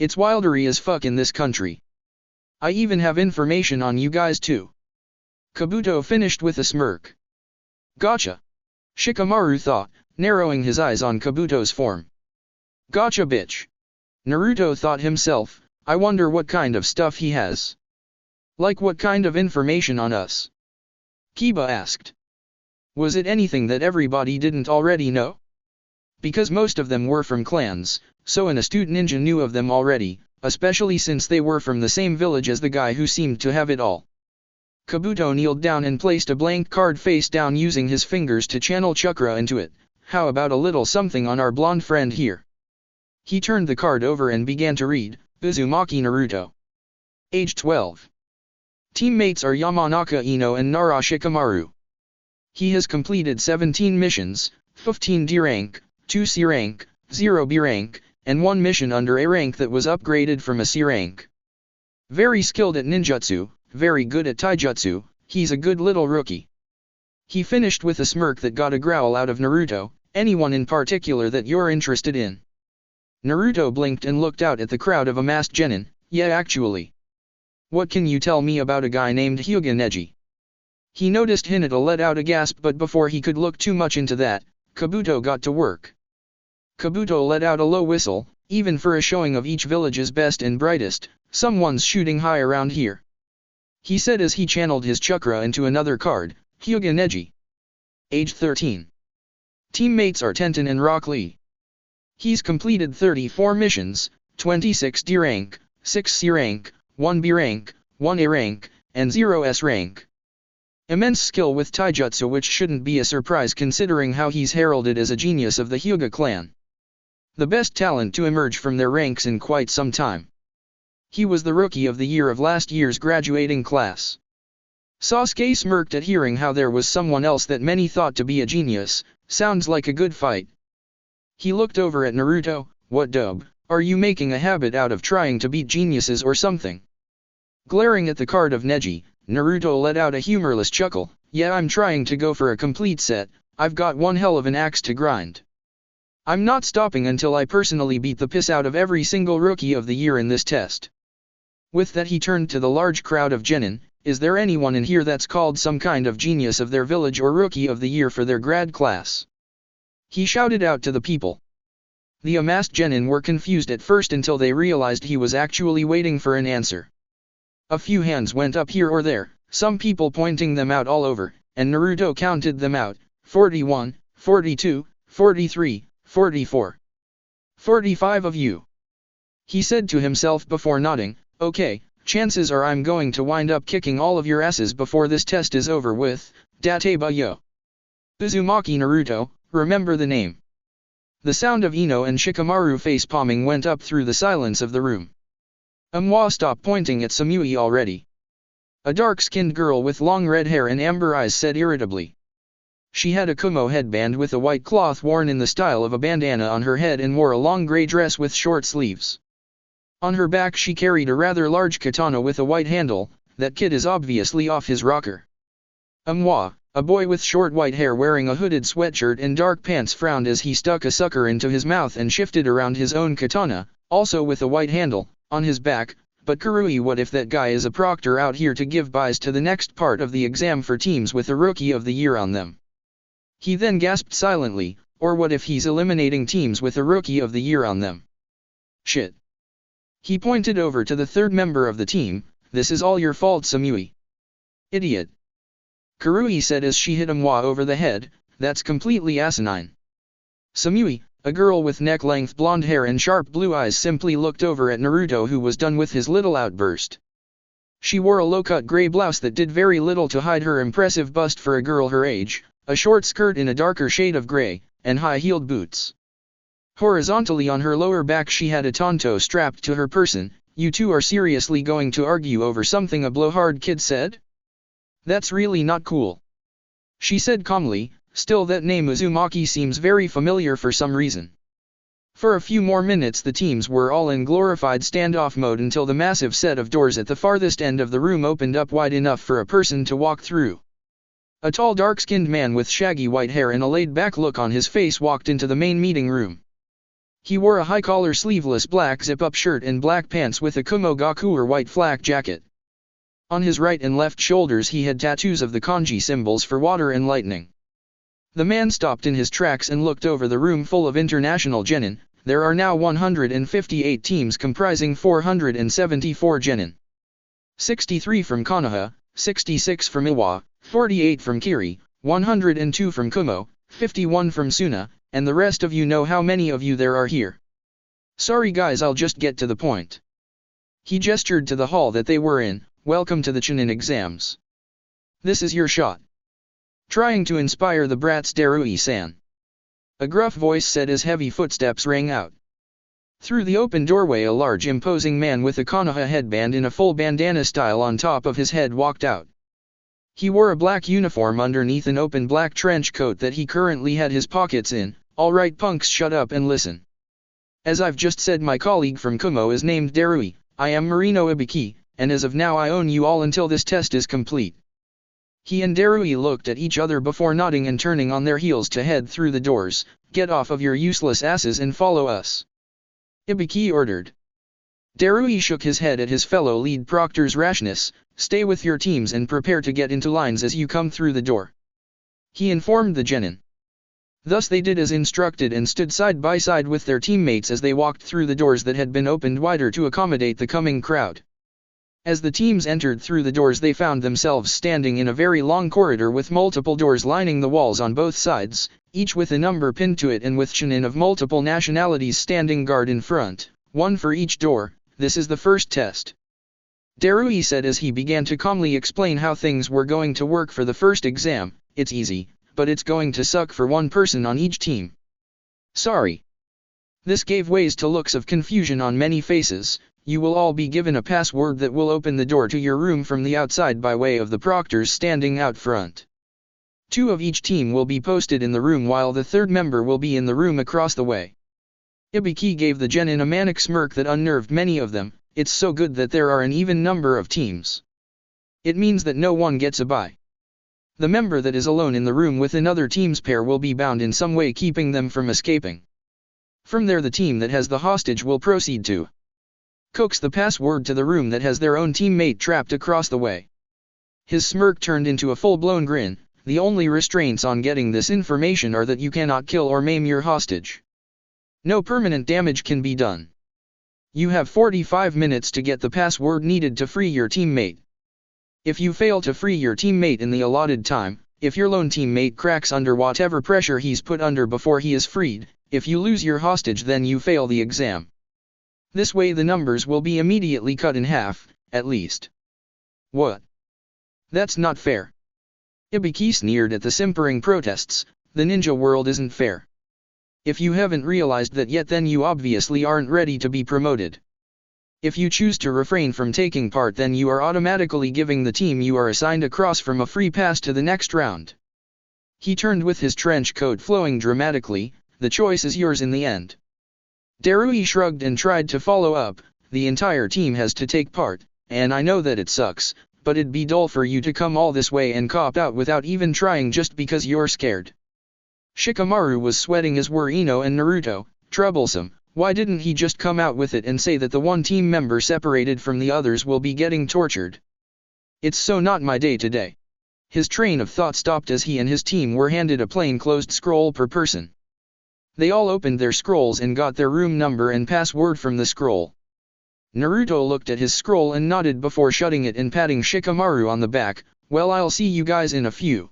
S1: It's wildery as fuck in this country. I even have information on you guys too. Kabuto finished with a smirk. Gotcha. Shikamaru thought, narrowing his eyes on Kabuto's form. Gotcha, bitch. Naruto thought himself, I wonder what kind of stuff he has. Like what kind of information on us? Kiba asked. Was it anything that everybody didn't already know? Because most of them were from clans, so an astute ninja knew of them already, especially since they were from the same village as the guy who seemed to have it all. Kabuto kneeled down and placed a blank card face down, using his fingers to channel chakra into it. How about a little something on our blonde friend here? He turned the card over and began to read. Uzumaki Naruto. Age 12. Teammates are Yamanaka Ino and Nara Shikamaru. He has completed 17 missions, 15 D rank, 2 C rank, 0 B rank, and 1 mission under A rank that was upgraded from a C rank. Very skilled at ninjutsu, very good at taijutsu, he's a good little rookie. He finished with a smirk that got a growl out of Naruto. Anyone in particular that you're interested in? Naruto blinked and looked out at the crowd of amassed genin. Yeah, actually. What can you tell me about a guy named Hyuga Neji? He noticed Hinata let out a gasp, but before he could look too much into that, Kabuto got to work. Kabuto let out a low whistle. Even for a showing of each village's best and brightest, someone's shooting high around here. He said as he channeled his chakra into another card. Hyuga Neji. Age 13. Teammates are Tenten and Rock Lee. He's completed 34 missions, 26 D rank, 6 C rank, 1 B rank, 1 A rank, and 0 S rank. Immense skill with taijutsu, which shouldn't be a surprise considering how he's heralded as a genius of the Hyuga clan. The best talent to emerge from their ranks in quite some time. He was the rookie of the year of last year's graduating class. Sasuke smirked at hearing how there was someone else that many thought to be a genius. Sounds like a good fight. He looked over at Naruto. What dope, are you making a habit out of trying to beat geniuses or something? Glaring at the card of Neji, Naruto let out a humorless chuckle. Yeah, I'm trying to go for a complete set, I've got one hell of an axe to grind. I'm not stopping until I personally beat the piss out of every single rookie of the year in this test. With that he turned to the large crowd of genin. Is there anyone in here that's called some kind of genius of their village or rookie of the year for their grad class? He shouted out to the people. The amassed genin were confused at first until they realized he was actually waiting for an answer. A few hands went up here or there, some people pointing them out all over, and Naruto counted them out, 41, 42, 43, 44. 45 of you. He said to himself before nodding, okay, chances are I'm going to wind up kicking all of your asses before this test is over with, Dateba yo. Uzumaki Naruto, remember the name. The sound of Ino and Shikamaru face-palming went up through the silence of the room. Stop pointing at Samui already. A dark-skinned girl with long red hair and amber eyes said irritably. She had a kumo headband with a white cloth worn in the style of a bandana on her head and wore a long grey dress with short sleeves. On her back she carried a rather large katana with a white handle. That kid is obviously off his rocker. A boy with short white hair wearing a hooded sweatshirt and dark pants frowned as he stuck a sucker into his mouth and shifted around his own katana, also with a white handle, on his back. But Kurui, what if that guy is a proctor out here to give buys to the next part of the exam for teams with a rookie of the year on them? He then gasped silently, or what if he's eliminating teams with a rookie of the year on them? Shit. He pointed over to the third member of the team. This is all your fault, Samui. Idiot. Kurui said as she hit Amwa over the head. That's completely asinine. Samui, a girl with neck-length blonde hair and sharp blue eyes, simply looked over at Naruto, who was done with his little outburst. She wore a low-cut gray blouse that did very little to hide her impressive bust for a girl her age, a short skirt in a darker shade of gray, and high-heeled boots. Horizontally on her lower back she had a tanto strapped to her person. You two are seriously going to argue over something a blowhard kid said? That's really not cool. She said calmly. Still, that name Uzumaki seems very familiar for some reason. For a few more minutes the teams were all in glorified standoff mode until the massive set of doors at the farthest end of the room opened up wide enough for a person to walk through. A tall dark-skinned man with shaggy white hair and a laid-back look on his face walked into the main meeting room. He wore a high-collar sleeveless black zip-up shirt and black pants with a kumo gaku or white flak jacket. On his right and left shoulders he had tattoos of the kanji symbols for water and lightning. The man stopped in his tracks and looked over the room full of international genin. There are now 158 teams comprising 474 genin. 63 from Konoha, 66 from Iwa, 48 from Kiri, 102 from Kumo, 51 from Suna, and the rest of you know how many of you there are here. Sorry guys, I'll just get to the point. He gestured to the hall that they were in. Welcome to the Chunin exams. This is your shot. Trying to inspire the brats, Darui-san. A gruff voice said as heavy footsteps rang out. Through the open doorway a large imposing man with a Konoha headband in a full bandana style on top of his head walked out. He wore a black uniform underneath an open black trench coat that he currently had his pockets in. Alright punks, shut up and listen. As I've just said, my colleague from Kumo is named Darui. I am Marino Ibiki, and as of now I own you all until this test is complete. He and Darui looked at each other before nodding and turning on their heels to head through the doors. Get off of your useless asses and follow us. Ibiki ordered. Darui shook his head at his fellow lead proctor's rashness. Stay with your teams and prepare to get into lines as you come through the door. He informed the genin. Thus they did as instructed and stood side by side with their teammates as they walked through the doors that had been opened wider to accommodate the coming crowd. As the teams entered through the doors they found themselves standing in a very long corridor with multiple doors lining the walls on both sides, each with a number pinned to it and with chunin of multiple nationalities standing guard in front, one for each door. This is the first test. Darui said as he began to calmly explain how things were going to work for the first exam. It's easy, but it's going to suck for one person on each team. Sorry. This gave ways to looks of confusion on many faces. You will all be given a password that will open the door to your room from the outside by way of the proctors standing out front. 2 of each team will be posted in the room while the third member will be in the room across the way. Ibiki gave the genin a manic smirk that unnerved many of them. It's so good that there are an even number of teams. It means that no one gets a bye. The member that is alone in the room with another team's pair will be bound in some way, keeping them from escaping. From there the team that has the hostage will proceed to coax the password to the room that has their own teammate trapped across the way. His smirk turned into a full-blown grin. The only restraints on getting this information are that you cannot kill or maim your hostage. No permanent damage can be done. You have 45 minutes to get the password needed to free your teammate. If you fail to free your teammate in the allotted time, if your lone teammate cracks under whatever pressure he's put under before he is freed, if you lose your hostage, then you fail the exam. This way the numbers will be immediately cut in half, at least. What? That's not fair. Ibiki sneered at the simpering protests. The ninja world isn't fair. If you haven't realized that yet, then you obviously aren't ready to be promoted. If you choose to refrain from taking part, then you are automatically giving the team you are assigned a cross from a free pass to the next round. He turned with his trench coat flowing dramatically. The choice is yours in the end. Darui shrugged and tried to follow up. The entire team has to take part, and I know that it sucks, but it'd be dull for you to come all this way and cop out without even trying just because you're scared. Shikamaru was sweating, as were Ino and Naruto. Troublesome. Why didn't he just come out with it and say that the one team member separated from the others will be getting tortured? It's so not my day today. His train of thought stopped as he and his team were handed a plain closed scroll per person. They all opened their scrolls and got their room number and password from the scroll. Naruto looked at his scroll and nodded before shutting it and patting Shikamaru on the back. Well, I'll see you guys in a few,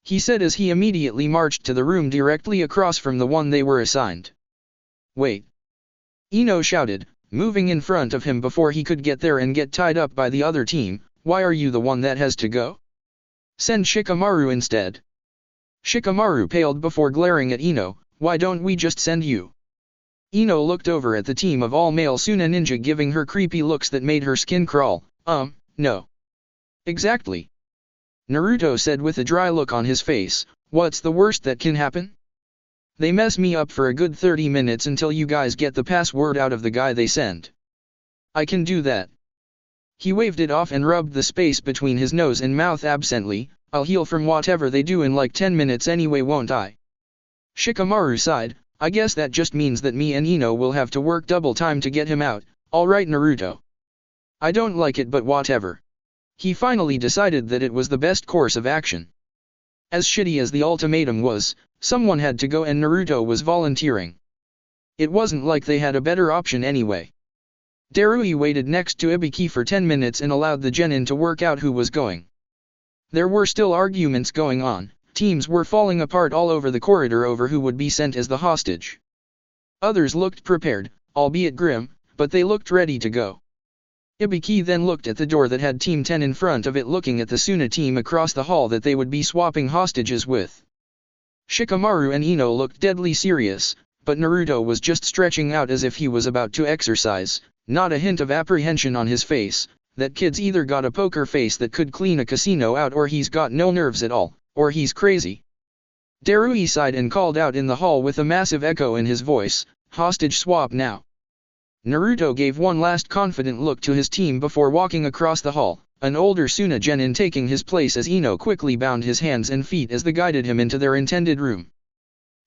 S1: he said as he immediately marched to the room directly across from the one they were assigned. Wait! Ino shouted, moving in front of him before he could get there and get tied up by the other team. Why are you the one that has to go? Send Shikamaru instead. Shikamaru paled before glaring at Ino. Why don't we just send you? Ino looked over at the team of all-male Suna ninja, giving her creepy looks that made her skin crawl. No. Exactly. Naruto said with a dry look on his face. What's the worst that can happen? They mess me up for a good 30 minutes until you guys get the password out of the guy they send. I can do that. He waved it off and rubbed the space between his nose and mouth absently. I'll heal from whatever they do in like 10 minutes anyway, won't I? Shikamaru sighed. I guess that just means that me and Ino will have to work double time to get him out. Alright, Naruto. I don't like it, but whatever. He finally decided that it was the best course of action. As shitty as the ultimatum was, someone had to go and Naruto was volunteering. It wasn't like they had a better option anyway. Darui waited next to Ibiki for 10 minutes and allowed the genin to work out who was going. There were still arguments going on. Teams were falling apart all over the corridor over who would be sent as the hostage. Others looked prepared, albeit grim, but they looked ready to go. Ibiki then looked at the door that had Team 10 in front of it, looking at the Suna team across the hall that they would be swapping hostages with. Shikamaru and Ino looked deadly serious, but Naruto was just stretching out as if he was about to exercise, not a hint of apprehension on his face. That kid's either got a poker face that could clean a casino out, or he's got no nerves at all, or he's crazy. Darui sighed and called out in the hall with a massive echo in his voice, hostage swap now. Naruto gave one last confident look to his team before walking across the hall, an older Suna genin taking his place as Ino quickly bound his hands and feet as they guided him into their intended room.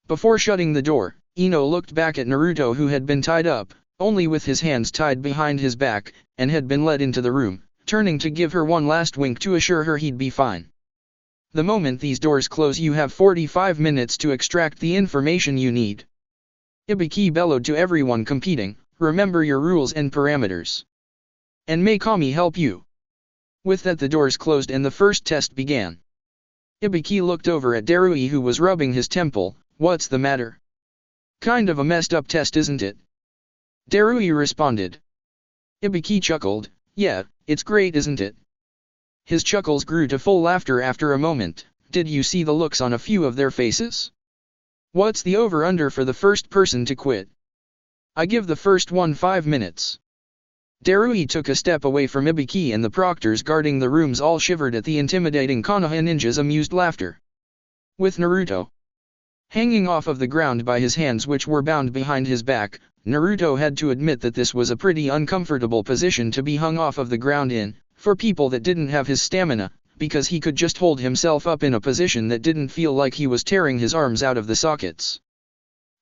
S1: Before shutting the door, Ino looked back at Naruto, who had been tied up, only with his hands tied behind his back, and had been led into the room, turning to give her one last wink to assure her he'd be fine. The moment these doors close, you have 45 minutes to extract the information you need. Ibiki bellowed to everyone competing, remember your rules and parameters. And may Kami help you. With that the doors closed and the first test began. Ibiki looked over at Darui, who was rubbing his temple. What's the matter? Kind of a messed up test, isn't it? Darui responded. Ibiki chuckled. Yeah, it's great, isn't it? His chuckles grew to full laughter after a moment. Did you see the looks on a few of their faces? What's the over-under for the first person to quit? I give the first one 5 minutes. Darui took a step away from Ibiki, and the proctors guarding the rooms all shivered at the intimidating Konoha ninja's amused laughter. With Naruto hanging off of the ground by his hands, which were bound behind his back, Naruto had to admit that this was a pretty uncomfortable position to be hung off of the ground in. For people that didn't have his stamina, because he could just hold himself up in a position that didn't feel like he was tearing his arms out of the sockets.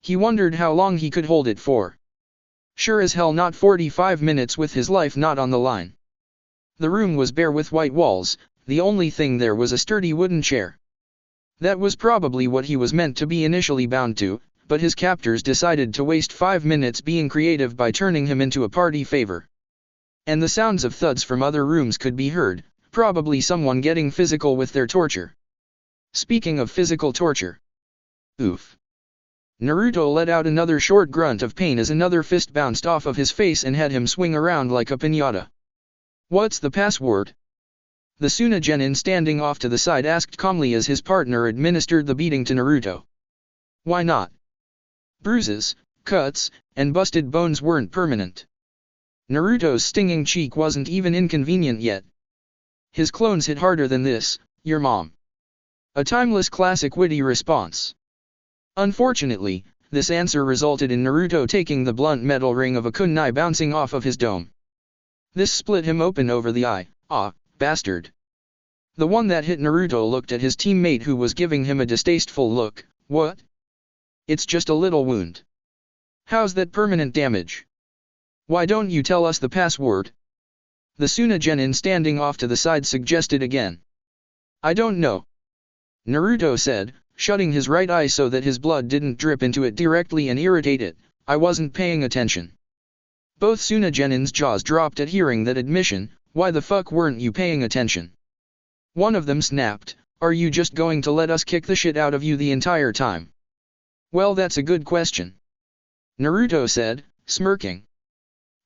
S1: He wondered how long he could hold it for. Sure as hell not 45 minutes with his life not on the line. The room was bare with white walls, the only thing there was a sturdy wooden chair. That was probably what he was meant to be initially bound to, but his captors decided to waste 5 minutes being creative by turning him into a party favor. And the sounds of thuds from other rooms could be heard, probably someone getting physical with their torture. Speaking of physical torture. Oof. Naruto let out another short grunt of pain as another fist bounced off of his face and had him swing around like a piñata. What's the password? The Tsunagenin standing off to the side asked calmly as his partner administered the beating to Naruto. Why not? Bruises, cuts, and busted bones weren't permanent. Naruto's stinging cheek wasn't even inconvenient yet. His clones hit harder than this, your mom. A timeless classic witty response. Unfortunately, this answer resulted in Naruto taking the blunt metal ring of a kunai bouncing off of his dome. This split him open over the eye. Ah, bastard. The one that hit Naruto looked at his teammate who was giving him a distasteful look. What? It's just a little wound. How's that permanent damage? Why don't you tell us the password? The Tsunagenin standing off to the side suggested again. I don't know. Naruto said, shutting his right eye so that his blood didn't drip into it directly and irritate it. I wasn't paying attention. Both Tsunagenin's jaws dropped at hearing that admission. Why the fuck weren't you paying attention? One of them snapped, are you just going to let us kick the shit out of you the entire time? Well, that's a good question. Naruto said, smirking.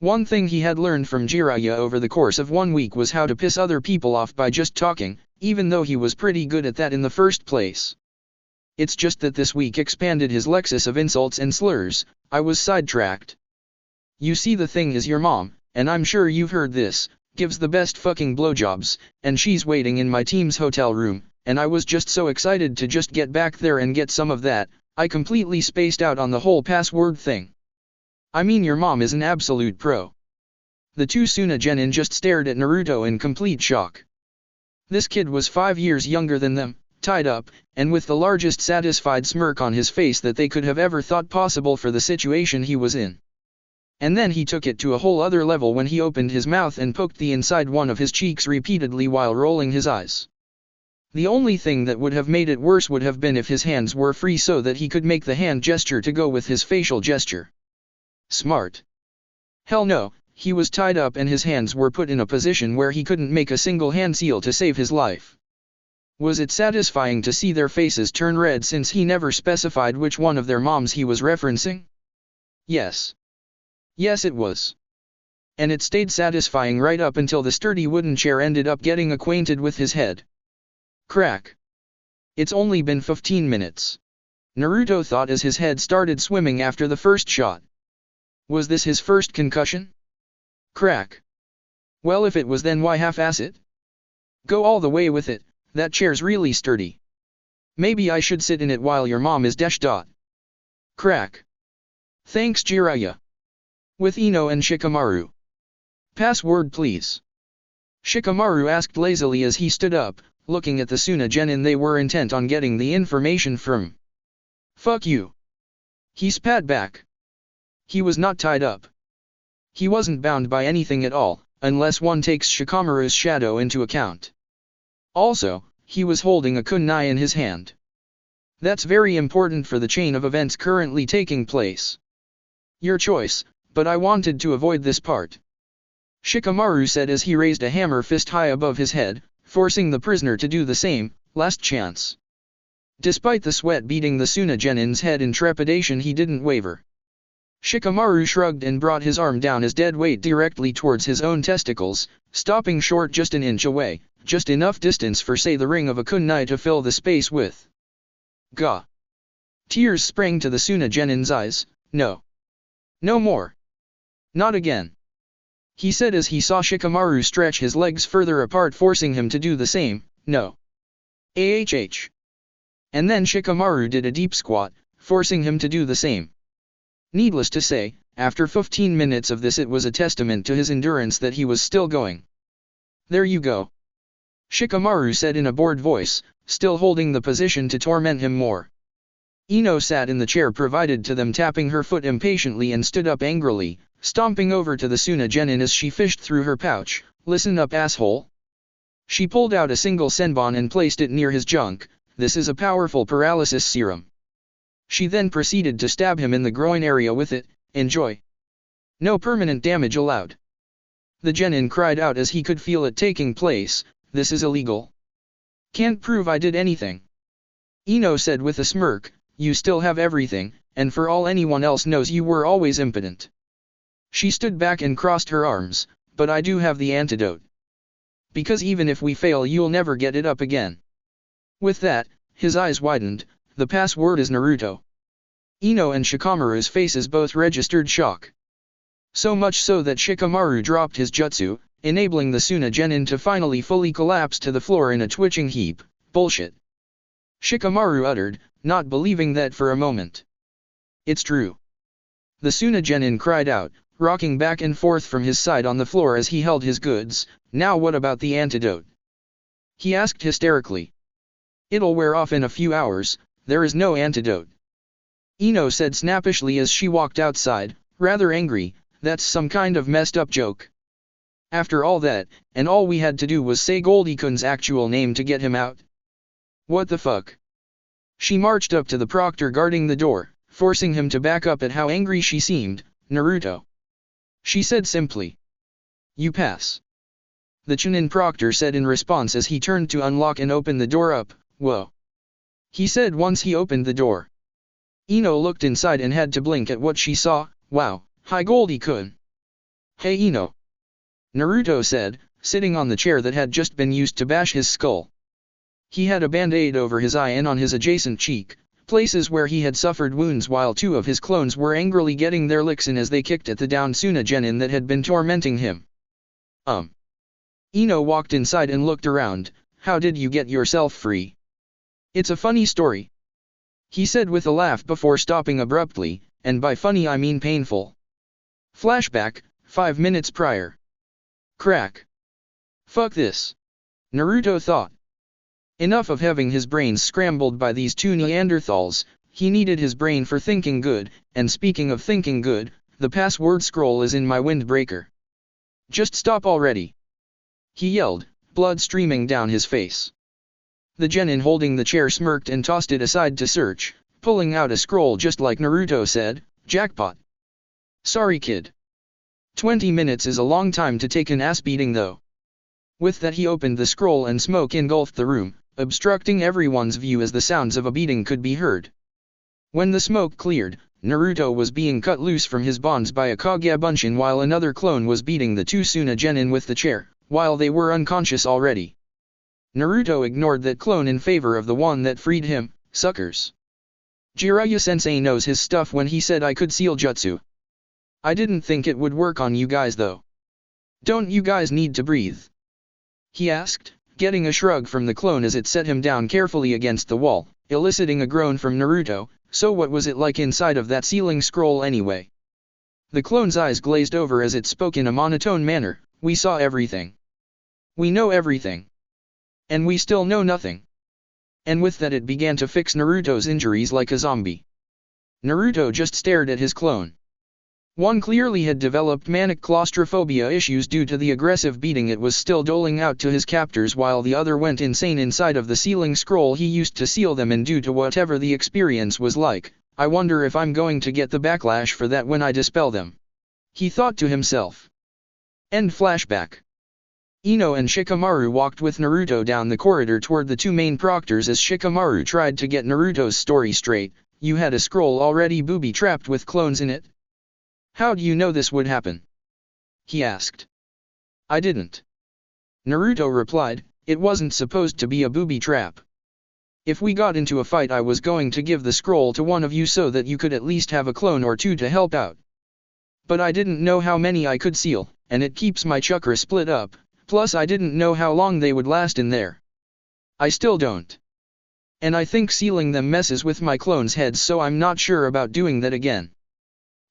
S1: One thing he had learned from Jiraiya over the course of 1 week was how to piss other people off by just talking, even though he was pretty good at that in the first place. It's just that this week expanded his lexis of insults and slurs. I was sidetracked. You see, the thing is, your mom, and I'm sure you've heard this, gives the best fucking blowjobs, and she's waiting in my team's hotel room, and I was just so excited to just get back there and get some of that, I completely spaced out on the whole password thing. I mean, your mom is an absolute pro. The two Tsunagenin just stared at Naruto in complete shock. This kid was 5 years younger than them, tied up, and with the largest satisfied smirk on his face that they could have ever thought possible for the situation he was in. And then he took it to a whole other level when he opened his mouth and poked the inside one of his cheeks repeatedly while rolling his eyes. The only thing that would have made it worse would have been if his hands were free so that he could make the hand gesture to go with his facial gesture. Smart. Hell no, he was tied up and his hands were put in a position where he couldn't make a single hand seal to save his life. Was it satisfying to see their faces turn red since he never specified which one of their moms he was referencing? Yes. Yes, it was. And it stayed satisfying right up until the sturdy wooden chair ended up getting acquainted with his head. Crack. It's only been 15 minutes. Naruto thought as his head started swimming after the first shot. Was this his first concussion? Crack. Well, if it was, then why half-ass it? Go all the way with it, that chair's really sturdy. Maybe I should sit in it while your mom is dash dot. Crack. Thanks, Jiraiya. With Ino and Shikamaru. Password please. Shikamaru asked lazily as he stood up, looking at the Tsunagenin they were intent on getting the information from. Fuck you. He spat back. He was not tied up. He wasn't bound by anything at all, unless one takes Shikamaru's shadow into account. Also, he was holding a kunai in his hand. That's very important for the chain of events currently taking place. Your choice, but I wanted to avoid this part. Shikamaru said as he raised a hammer fist high above his head, forcing the prisoner to do the same. Last chance. Despite the sweat beading the Tsunagenin's head in trepidation, he didn't waver. Shikamaru shrugged and brought his arm down his dead weight directly towards his own testicles, stopping short just an inch away, just enough distance for say the ring of a kunai to fill the space with. Gah! Tears sprang to the Tsunagenin's eyes. No. No more. Not again. He said as he saw Shikamaru stretch his legs further apart, forcing him to do the same. No. AHH. And then Shikamaru did a deep squat, forcing him to do the same. Needless to say, after 15 minutes of this, it was a testament to his endurance that he was still going. There you go. Shikamaru said in a bored voice, still holding the position to torment him more. Ino sat in the chair provided to them, tapping her foot impatiently, and stood up angrily, stomping over to the Suna Genin as she fished through her pouch. Listen up, asshole. She pulled out a single senbon and placed it near his junk. This is a powerful paralysis serum. She then proceeded to stab him in the groin area with it. Enjoy. No permanent damage allowed. The Genin cried out as he could feel it taking place. This is illegal. Can't prove I did anything. Ino said with a smirk. You still have everything, and for all anyone else knows you were always impotent. She stood back and crossed her arms. But I do have the antidote. Because even if we fail, you'll never get it up again. With that, his eyes widened. The password is Naruto. Ino and Shikamaru's faces both registered shock. So much so that Shikamaru dropped his jutsu, enabling the Suna Genin to finally fully collapse to the floor in a twitching heap. Bullshit. Shikamaru uttered, not believing that for a moment. It's true. The Suna Genin cried out, rocking back and forth from his side on the floor as he held his goods. Now what about the antidote? He asked hysterically. It'll wear off in a few hours. There is no antidote. Ino said snappishly as she walked outside, rather angry. That's some kind of messed up joke. After all that, and all we had to do was say Goldie-kun's actual name to get him out. What the fuck? She marched up to the proctor guarding the door, forcing him to back up at how angry she seemed. Naruto. She said simply. You pass. The Chunin proctor said in response as he turned to unlock and open the door up. Whoa. He said once he opened the door. Ino looked inside and had to blink at what she saw. Wow, hi Goldie-kun. Hey Ino. Naruto said, sitting on the chair that had just been used to bash his skull. He had a band-aid over his eye and on his adjacent cheek, places where he had suffered wounds, while two of his clones were angrily getting their licks in as they kicked at the downed Suna Genin that had been tormenting him. Ino walked inside and looked around. How did you get yourself free? It's a funny story. He said with a laugh before stopping abruptly, and by funny I mean painful. Flashback, 5 minutes prior. Crack. Fuck this. Naruto thought. Enough of having his brains scrambled by these two Neanderthals. He needed his brain for thinking good, and speaking of thinking good, the password scroll is in my windbreaker. Just stop already. He yelled, blood streaming down his face. The Genin holding the chair smirked and tossed it aside to search, pulling out a scroll just like Naruto said. Jackpot. Sorry kid. 20 minutes is a long time to take an ass beating though. With that he opened the scroll and smoke engulfed the room, obstructing everyone's view as the sounds of a beating could be heard. When the smoke cleared, Naruto was being cut loose from his bonds by a Kagebunshin while another clone was beating the two Suna Genin with the chair, while they were unconscious already. Naruto ignored that clone in favor of the one that freed him. Suckers. Jiraiya-sensei knows his stuff when he said I could seal jutsu. I didn't think it would work on you guys though. Don't you guys need to breathe? He asked, getting a shrug from the clone as it set him down carefully against the wall, eliciting a groan from Naruto. So what was it like inside of that sealing scroll anyway? The clone's eyes glazed over as it spoke in a monotone manner. We saw everything. We know everything. And we still know nothing. And with that it began to fix Naruto's injuries like a zombie. Naruto just stared at his clone. One clearly had developed manic claustrophobia issues due to the aggressive beating it was still doling out to his captors, while the other went insane inside of the sealing scroll he used to seal them in due to whatever the experience was like. I wonder if I'm going to get the backlash for that when I dispel them. He thought to himself. End flashback. Ino and Shikamaru walked with Naruto down the corridor toward the two main proctors as Shikamaru tried to get Naruto's story straight. You had a scroll already booby-trapped with clones in it? How do you know this would happen? He asked. I didn't. Naruto replied, it wasn't supposed to be a booby trap. If we got into a fight I was going to give the scroll to one of you so that you could at least have a clone or two to help out. But I didn't know how many I could seal, and it keeps my chakra split up, plus I didn't know how long they would last in there. I still don't. And I think sealing them messes with my clones' heads, so I'm not sure about doing that again.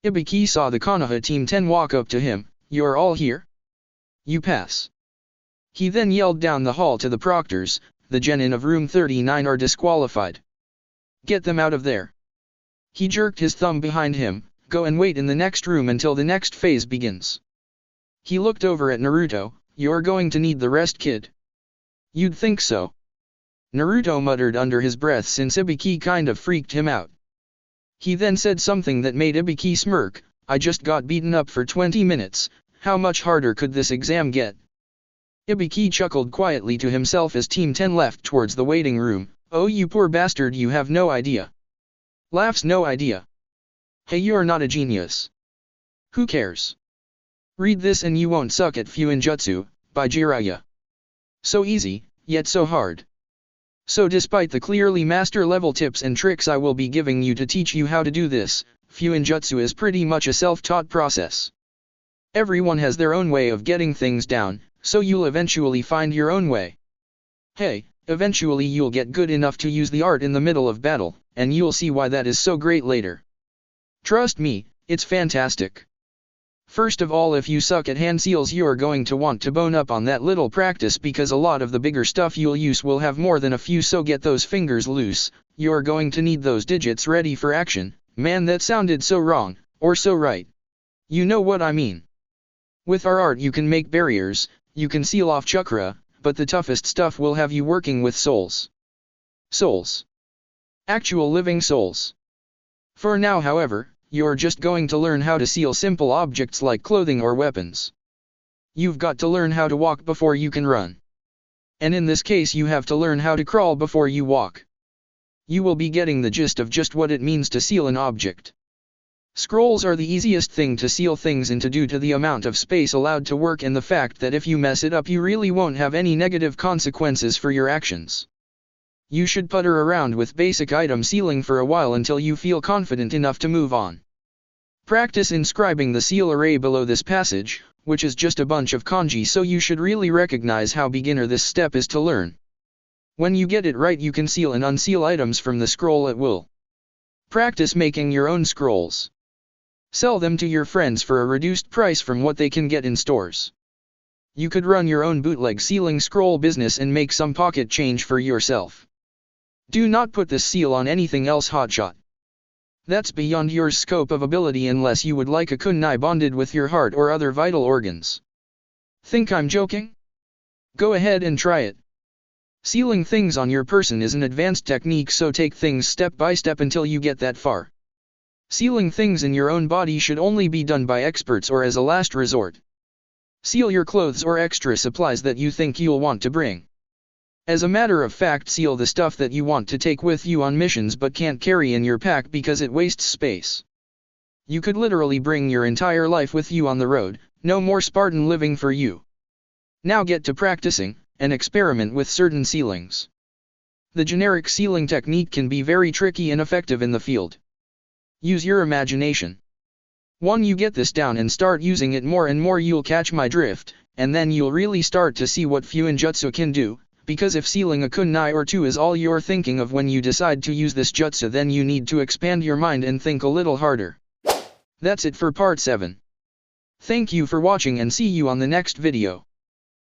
S1: Ibiki saw the Konoha Team 10 walk up to him. You're all here? You pass. He then yelled down the hall to the proctors, "The genin of room 39 are disqualified. Get them out of there." He jerked his thumb behind him, "Go and wait in the next room until the next phase begins." He looked over at Naruto, "You're going to need the rest, kid." "You'd think so." Naruto muttered under his breath since Ibiki kind of freaked him out. He then said something that made Ibiki smirk, "I just got beaten up for 20 minutes, how much harder could this exam get?" Ibiki chuckled quietly to himself as Team 10 left towards the waiting room. "Oh, you poor bastard, you have no idea." Laughs, "No idea. Hey, you're not a genius. Who cares? Read this and you won't suck at Fuinjutsu," by Jiraiya. So easy, yet so hard. So despite the clearly master level tips and tricks I will be giving you to teach you how to do this, Fuinjutsu is pretty much a self-taught process. Everyone has their own way of getting things down, so you'll eventually find your own way. Hey, eventually you'll get good enough to use the art in the middle of battle, and you'll see why that is so great later. Trust me, it's fantastic. First of all, if you suck at hand seals, you're going to want to bone up on that little practice because a lot of the bigger stuff you'll use will have more than a few, so get those fingers loose. You're going to need those digits ready for action. Man, that sounded so wrong, or so right. You know what I mean. With our art you can make barriers, you can seal off chakra, but the toughest stuff will have you working with souls. Souls. Actual living souls. For now, however, you're just going to learn how to seal simple objects like clothing or weapons. You've got to learn how to walk before you can run. And in this case you have to learn how to crawl before you walk. You will be getting the gist of just what it means to seal an object. Scrolls are the easiest thing to seal things into due to the amount of space allowed to work and the fact that if you mess it up you really won't have any negative consequences for your actions. You should putter around with basic item sealing for a while until you feel confident enough to move on. Practice inscribing the seal array below this passage, which is just a bunch of kanji, so you should really recognize how beginner this step is to learn. When you get it right you can seal and unseal items from the scroll at will. Practice making your own scrolls. Sell them to your friends for a reduced price from what they can get in stores. You could run your own bootleg sealing scroll business and make some pocket change for yourself. Do not put this seal on anything else, hotshot. That's beyond your scope of ability unless you would like a kunai bonded with your heart or other vital organs. Think I'm joking? Go ahead and try it. Sealing things on your person is an advanced technique, so take things step by step until you get that far. Sealing things in your own body should only be done by experts or as a last resort. Seal your clothes or extra supplies that you think you'll want to bring. As a matter of fact, seal the stuff that you want to take with you on missions but can't carry in your pack because it wastes space. You could literally bring your entire life with you on the road, no more Spartan living for you. Now get to practicing, and experiment with certain sealings. The generic sealing technique can be very tricky and effective in the field. Use your imagination. Once you get this down and start using it more and more, you'll catch my drift, and then you'll really start to see what Fuinjutsu can do. Because if sealing a kunai or two is all you're thinking of when you decide to use this jutsu, then you need to expand your mind and think a little harder. That's it for part 7. Thank you for watching and see you on the next video.